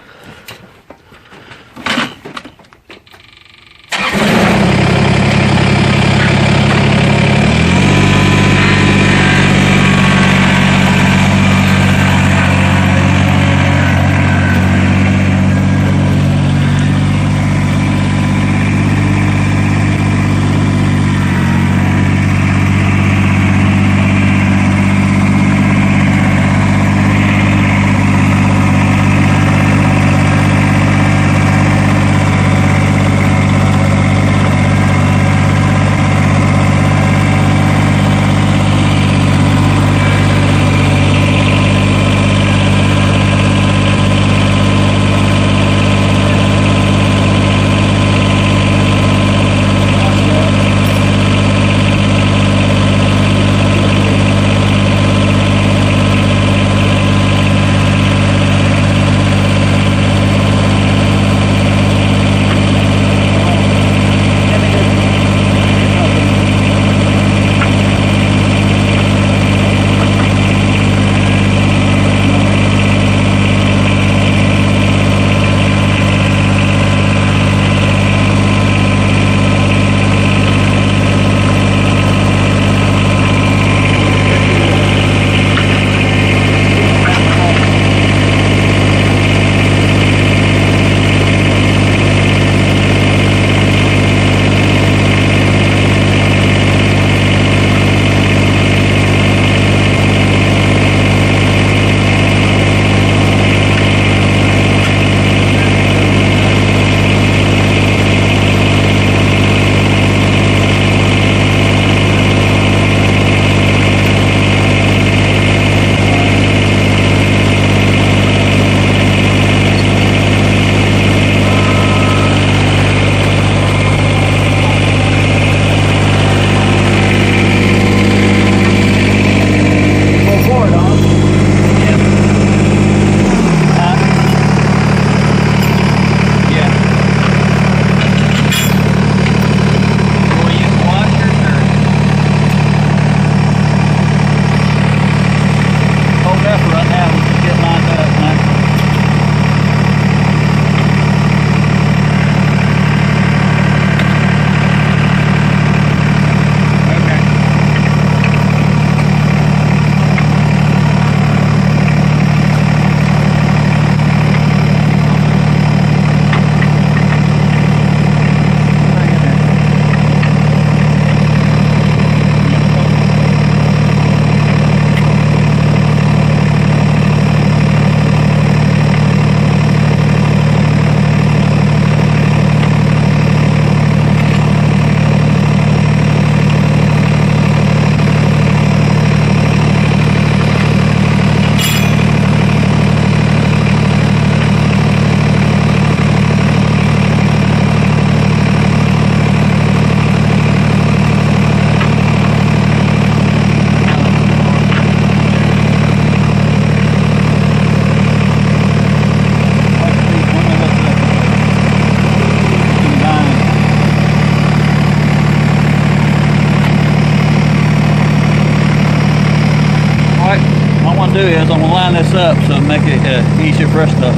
do is I'm going to line this up so make it easier for us to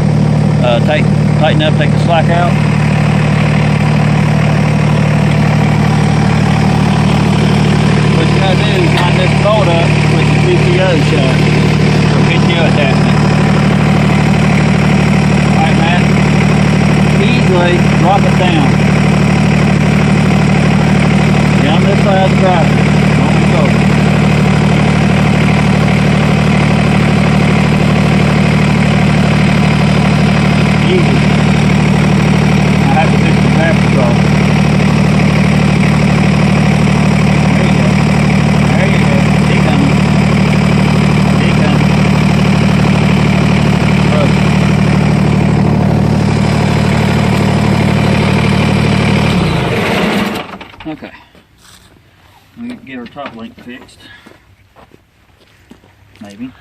tighten up, take the slack out. What you got to do is line this bolt up with the PTO shaft or PTO attachment. Alright, Matt, easily drop it down. Get on this side of the driver. On the shoulder. Easy. I have to fix the trap control. There you go. There you go. See coming. See coming. Perfect. We can get our top link fixed. Maybe.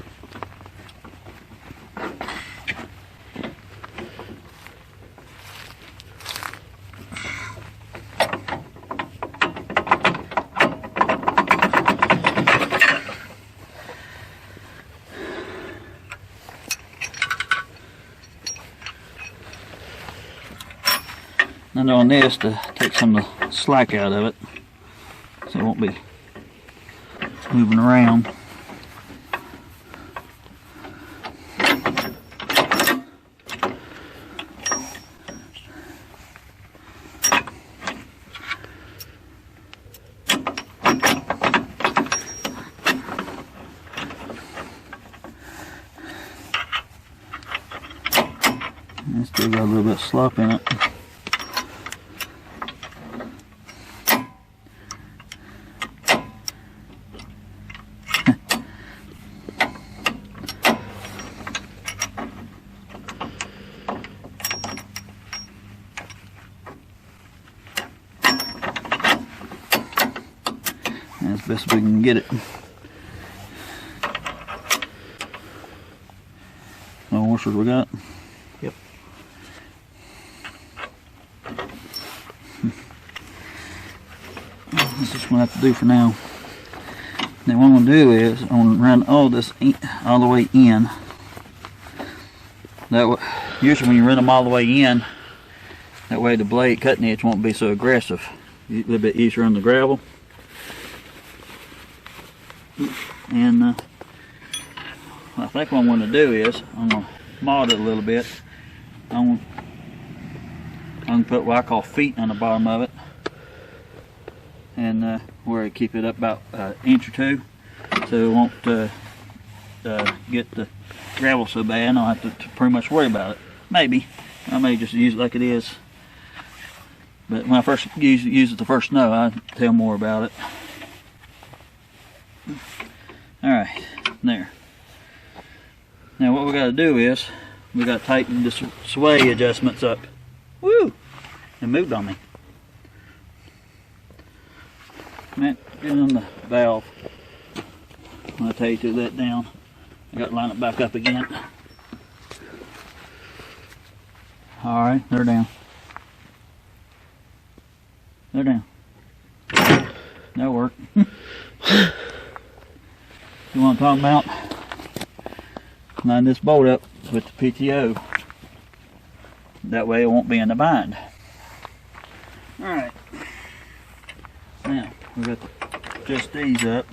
And on this to take some of the slack out of it, so it won't be moving around. And still got a little bit of slop in it. As best we can get it. No washers we got? Yep. This is what I have to do for now. Now what I'm going to do is I'm going to run all this all the way in. That way, usually when you run them all the way in, that way the blade cutting edge won't be so aggressive. A little bit easier on the gravel. And I think what I'm going to do is I'm going to mod it a little bit. I'm going to put what I call feet on the bottom of it, and where I keep it up about an inch or two, so it won't get the gravel so bad. I don't have to pretty much worry about it. Maybe I may just use it like it is, but when I first use it the first snow, I'll tell more about it. Alright, there. Now what we got to do is we got to tighten the sway adjustments up. Woo! It moved on me. Man, get on the valve. I'm going to tell you to let down. I got to line it back up again. Alright, they're down. They're down. That'll work. You want to talk about? Line this bolt up with the PTO. That way it won't be in the bind. Alright. Now, we got to adjust these up.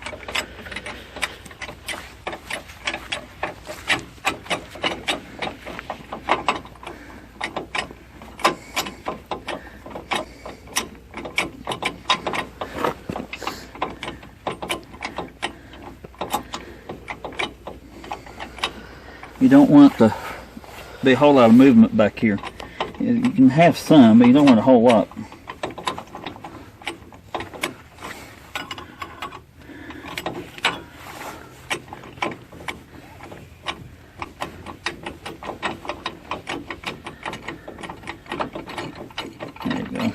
You don't want to be a whole lot of movement back here. You can have some, but you don't want a whole lot. There you go.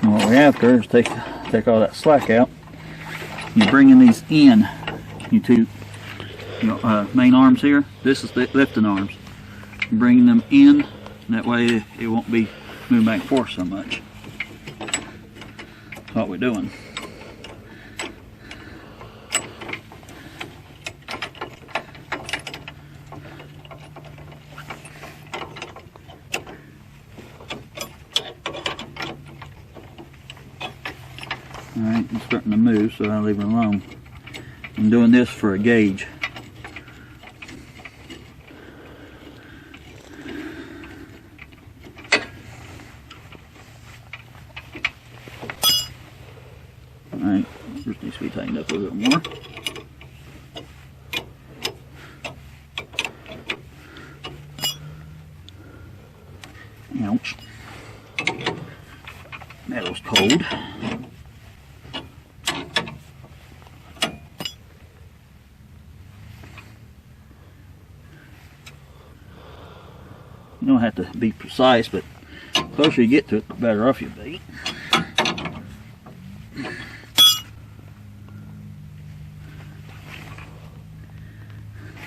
And what we're after is take all that slack out. You're bringing these in, you two main arms here. This is the lifting arms. You're bringing them in, and that way it won't be moving back and forth so much. That's what we're doing. Alright, it's starting to move, so I'll leave it alone. I'm doing this for a gauge. Alright, this needs to be tightened up a little bit more. Ouch. That was cold. You don't have to be precise, but The closer you get to it, the better off you'll be.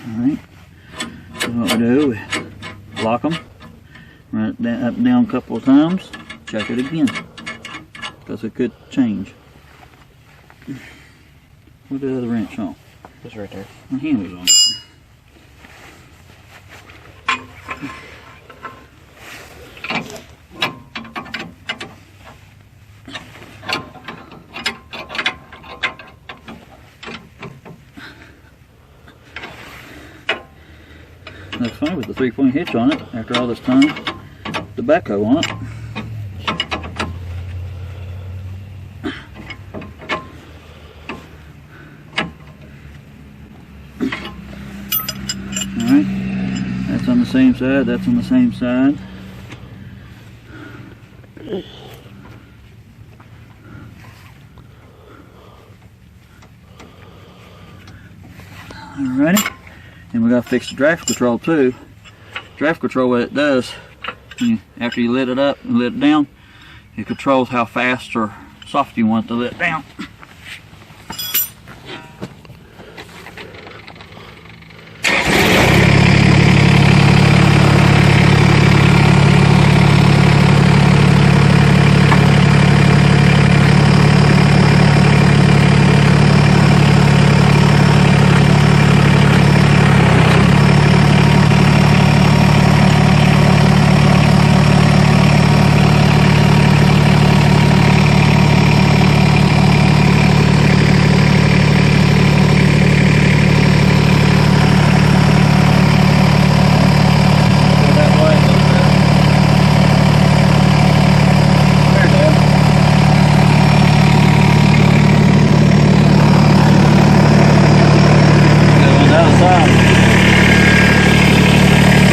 Alright, so what we do, we lock them, run it down, up and down a couple of times, check it again, because it could change. Where's the other wrench on? It's right there. My hand was on it. That's fine with the 3-point hitch on it after all this time. The backhoe on it. Alright, that's on the same side, that's on the same side. Alrighty. And we got to fix the draft control too. Draft control, what it does, after you let it up and let it down, it controls how fast or soft you want it to let down.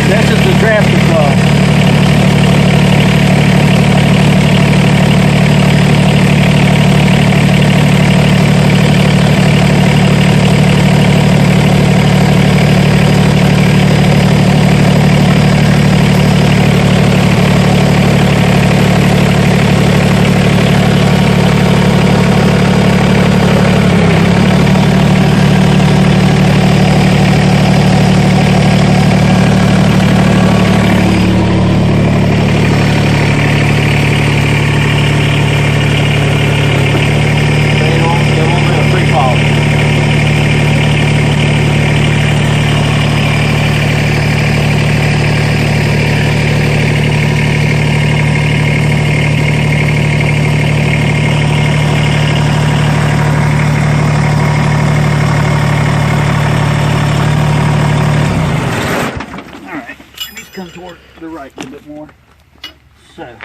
This is the draft control. Come toward the right a little bit more. So.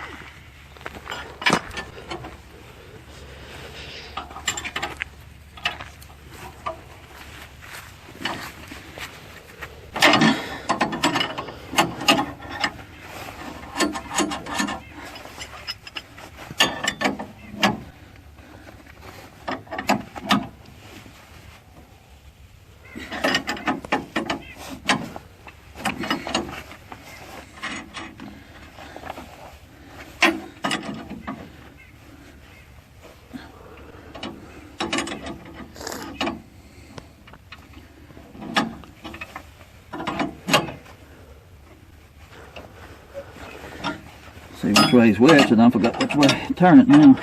See which way is which, and I forgot which way to turn it now.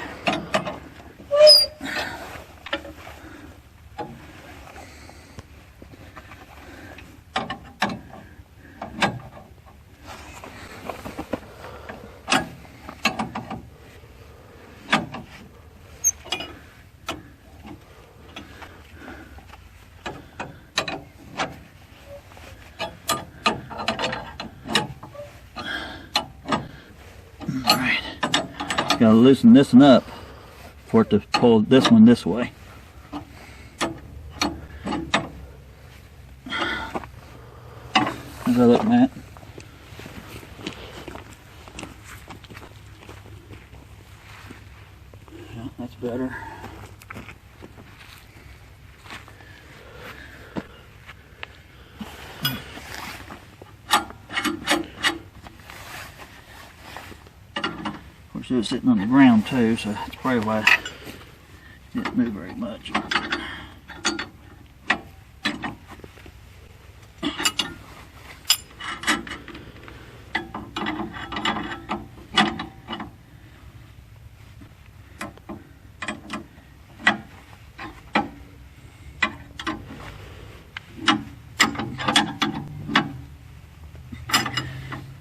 Alright, gotta loosen this one up for it to pull this one this way. How's that look, Matt? Yeah, that's better. course, it was sitting on the ground too, so that's probably why it didn't move very much.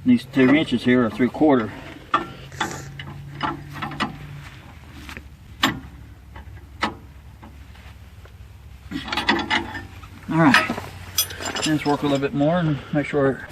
These 2 inches here are 3/4. All right, let's work a little bit more and make sure.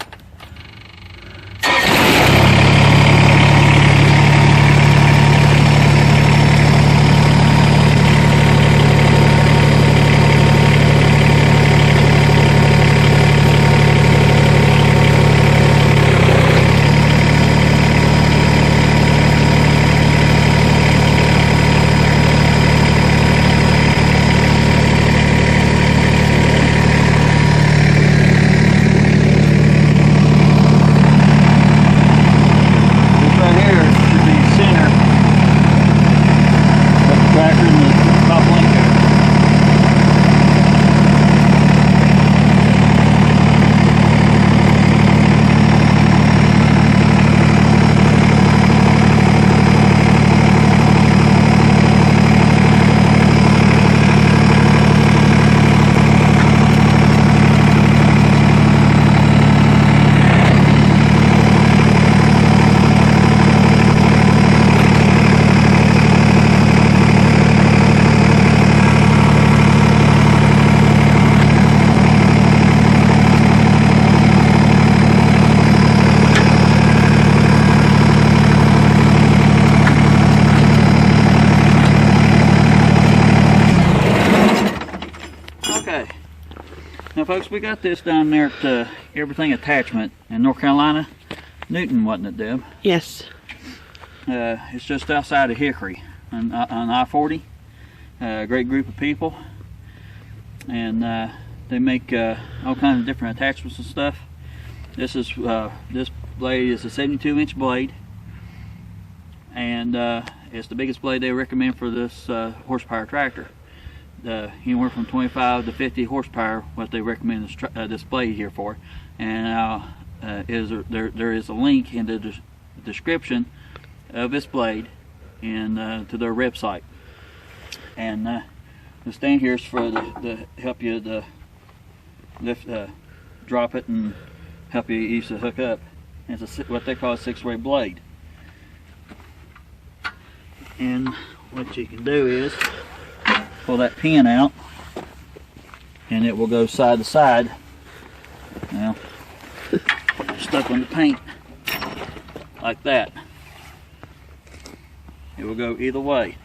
Now folks, we got this down there at Everything Attachment in North Carolina. Newton, wasn't it, Deb? Yes. It's just outside of Hickory on I-40. Great group of people. And they make all kinds of different attachments and stuff. This blade is a 72-inch blade. And it's the biggest blade they recommend for this horsepower tractor. Anywhere from 25 to 50 horsepower, what they recommend this blade here for. And there is a link in the description of this blade and to their website. And the stand here is for the help you to lift, drop it, and help you use to hook up. And it's what they call a 6-way blade. And what you can do is pull that pin out, and it will go side to side. Now, stuck on the paint like that. It will go either way,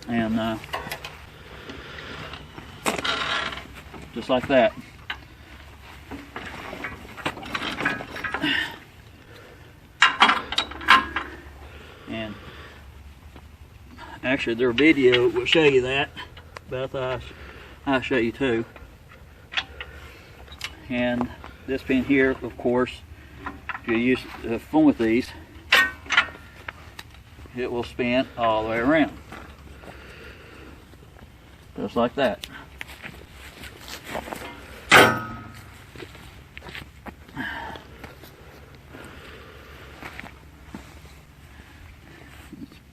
and just like that. And actually, their video will show you that, but I'll show you too. And this pin here, of course, if you use fun with these, it will spin all the way around, just like that.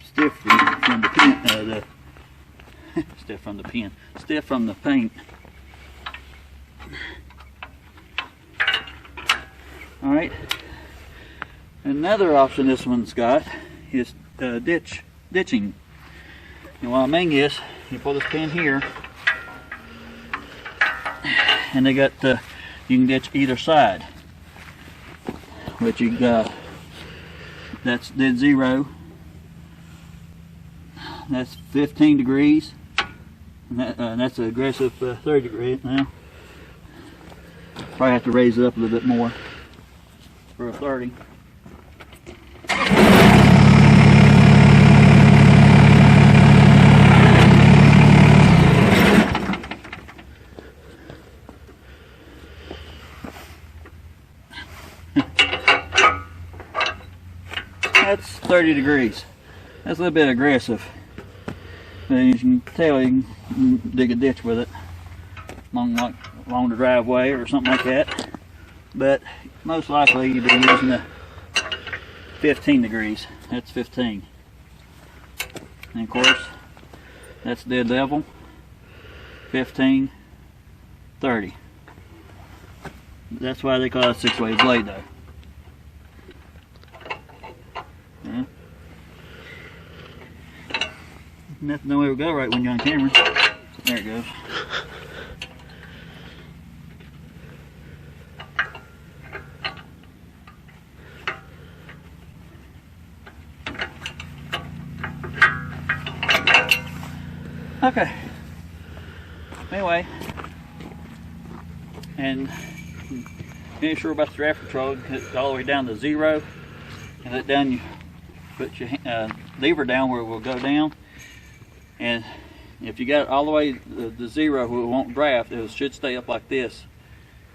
Stiff from the pin, stiff from the pin, stiff from the paint. All right. Another option this one's got is ditching. And what I mean is, you pull this pin here, and they got you can ditch either side. But you that's dead zero. That's 15 degrees, and that's an aggressive 30 degrees now. Probably have to raise it up a little bit more for a 30. That's 30 degrees. That's a little bit aggressive. As you can tell, you can dig a ditch with it along the driveway or something like that. But most likely you'd be using the 15 degrees. That's 15. And of course, that's dead level. 15, 30. That's why they call it a 6-way blade though. Yeah. Nothing nowhere will go right when you're on camera. There it goes. Okay. Anyway, and being sure about the draft control, hit it all the way down to 0, and let down. You put your lever down where it will go down, and if you got it all the way to 0, it won't draft. It should stay up like this,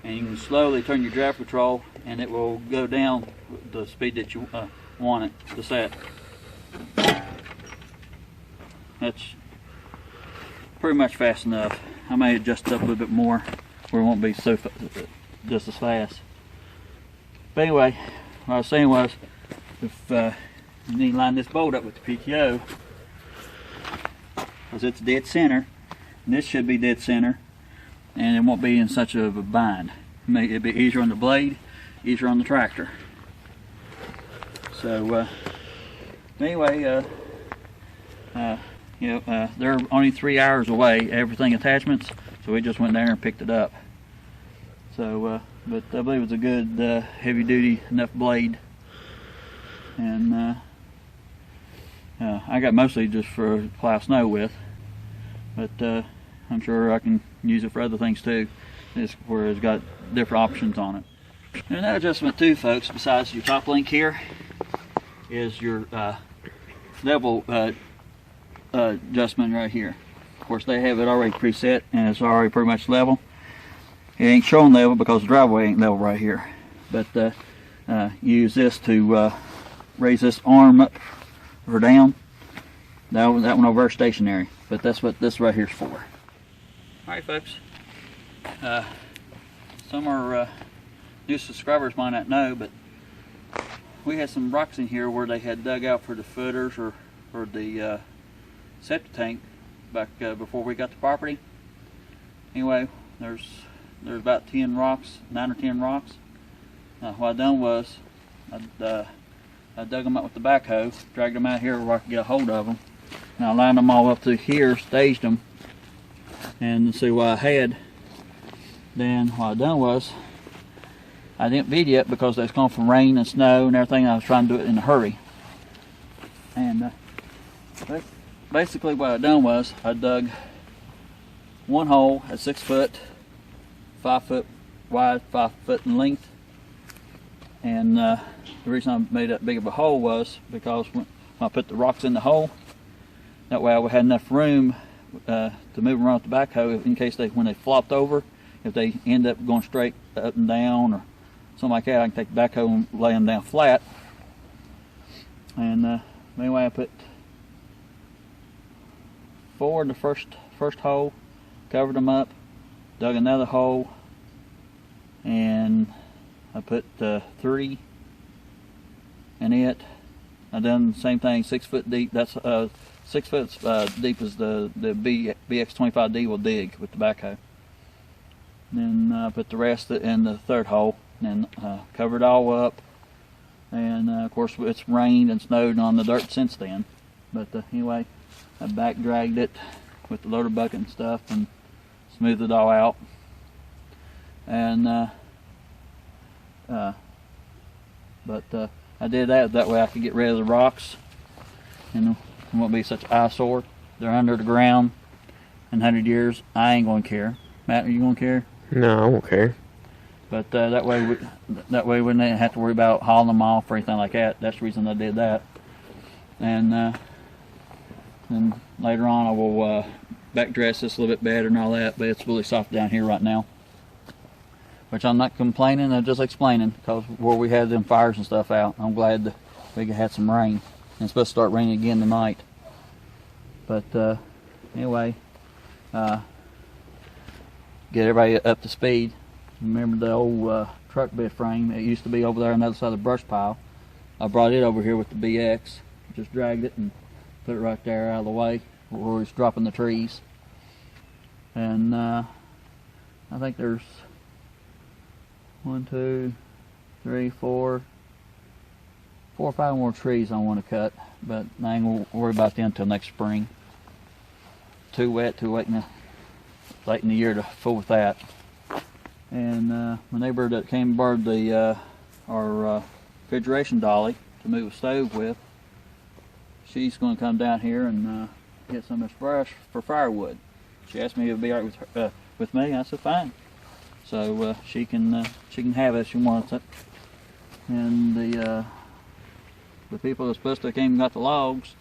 and you can slowly turn your draft control, and it will go down the speed that you want it to set. That's pretty much fast enough. I may adjust it up a little bit more where it won't be so just as fast. But anyway, what I was saying was, if you need to line this bolt up with the PTO, because it's dead center, and this should be dead center, and it won't be in such of a bind. It'll be easier on the blade, easier on the tractor. So anyway, they're only 3 hours away, everything attachments, so we just went there and picked it up. So, but I believe it was a good heavy duty enough blade, and I got mostly just for plow snow with, but I'm sure I can use it for other things too, where it's got different options on it. And that adjustment too, folks, besides your top link here, is your level adjustment right here. Of course, they have it already preset and it's already pretty much level. It ain't showing level because the driveway ain't level right here, but use this to raise this arm up or down. That one over there stationary, but that's what this right here is for. Alright folks, some are new subscribers might not know, but we had some rocks in here where they had dug out for the footers or the septic tank back before we got the property. Anyway, there's about 10 rocks, 9 or 10 rocks. What I done was I dug them up with the backhoe, dragged them out here where I could get a hold of them. And I lined them all up through here, staged them, and see what I had. Then what I done was I didn't video it because it's going from rain and snow and everything. I was trying to do it in a hurry. And basically what I done was I dug one hole at 6 foot, 5 foot wide, 5 foot in length. And the reason I made that big of a hole was because when I put the rocks in the hole, that way I would have enough room to move around with the backhoe in case when they flopped over, if they end up going straight up and down or something like that, I can take the backhoe and lay them down flat. And anyway, I put 4 in the first hole, covered them up, dug another hole, and I put 3 in it. I done the same thing, 6 foot deep. That's 6 foot deep as the BX25D will dig with the backhoe. Then I put the rest in the third hole, and covered it all up. And of course it's rained and snowed on the dirt since then. But anyway, I back dragged it with the loader bucket and stuff and smoothed it all out. And I did that way I could get rid of the rocks, and it won't be such an eyesore. They're under the ground in 100 years. I ain't gonna care. Matt, are you gonna care? No, I won't care. But that way we wouldn't have to worry about hauling them off or anything like that. That's the reason I did that. And then later on I will back dress this a little bit better and all that, but it's really soft down here right now. Which I'm not complaining, I'm just explaining, because where we had them fires and stuff out, I'm glad we had some rain. And it's supposed to start raining again tonight. But anyway, get everybody up to speed. Remember the old truck bed frame? It used to be over there on the other side of the brush pile. I brought it over here with the BX. Just dragged it and put it right there out of the way where it's dropping the trees. And I think there's 1, 2, 3, 4 or 5 more trees I want to cut, but I ain't gonna worry about them until next spring. Too wet, too late in the year to fool with that. And my neighbor that came and borrowed the our refrigeration dolly to move a stove with, she's going to come down here and get some of this brush for firewood. She asked me if it'd be alright with me. I said fine. So she can have it if she wants it. And the people that supposed to came and got the logs,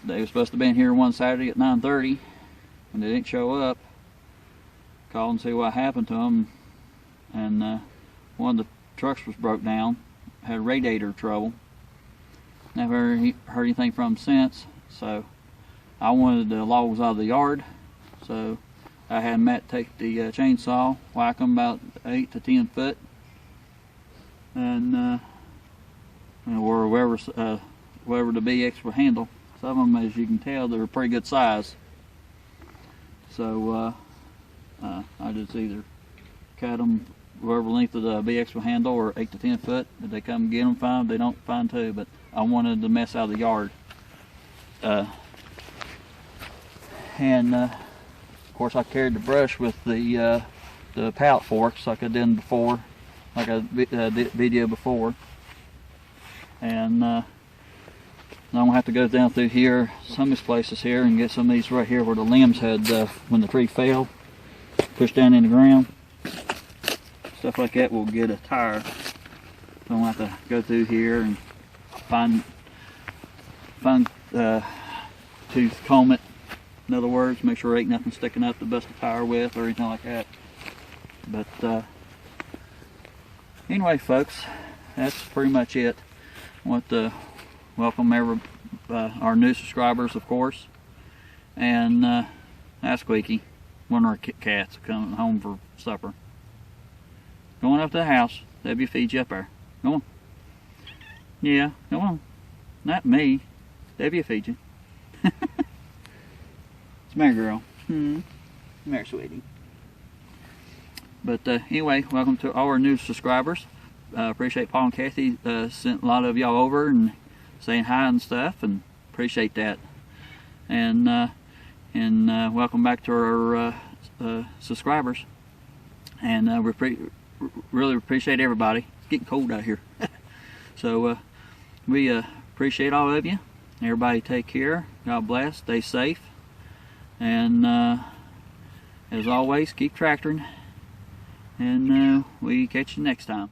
they were supposed to be in here one Saturday at 9:30, and they didn't show up. Called and see what happened to them, and one of the trucks was broke down, had radiator trouble. Never heard anything from them since. So I wanted the logs out of the yard, so I had Matt take the chainsaw, whack them about 8 to 10 foot, and or wherever the BX would handle. Some of them, as you can tell, they're a pretty good size. So I just either cut them whatever length of the BX will handle, or 8 to 10 foot. If they come get them, fine. If they don't, fine too. But I wanted the mess out of the yard. And of course, I carried the brush with the pallet forks like I did before, like I did video before. And I'm gonna have to go down through here, some of these places here, and get some of these right here where the limbs had, when the tree fell, pushed down in the ground. Stuff like that will get a tire. So I'm gonna have to go through here and find to comb it. In other words, make sure there ain't nothing sticking up to bust a tire with or anything like that. But anyway, folks, that's pretty much it. I want to welcome our new subscribers, of course, and that's Squeaky, one of our cats coming home for supper. Going up to the house. Debbie feeds you up there. Go on. Yeah, go on. Not me. Debbie feeds you. It's my girl. Come here, sweetie. But anyway, welcome to all our new subscribers. Appreciate Paul and Kathy sent a lot of y'all over and saying hi and stuff, and appreciate that. And welcome back to our subscribers. And we really appreciate everybody. It's getting cold out here. So we appreciate all of you. Everybody take care. God bless. Stay safe. And as always, keep tractoring. And we catch you next time.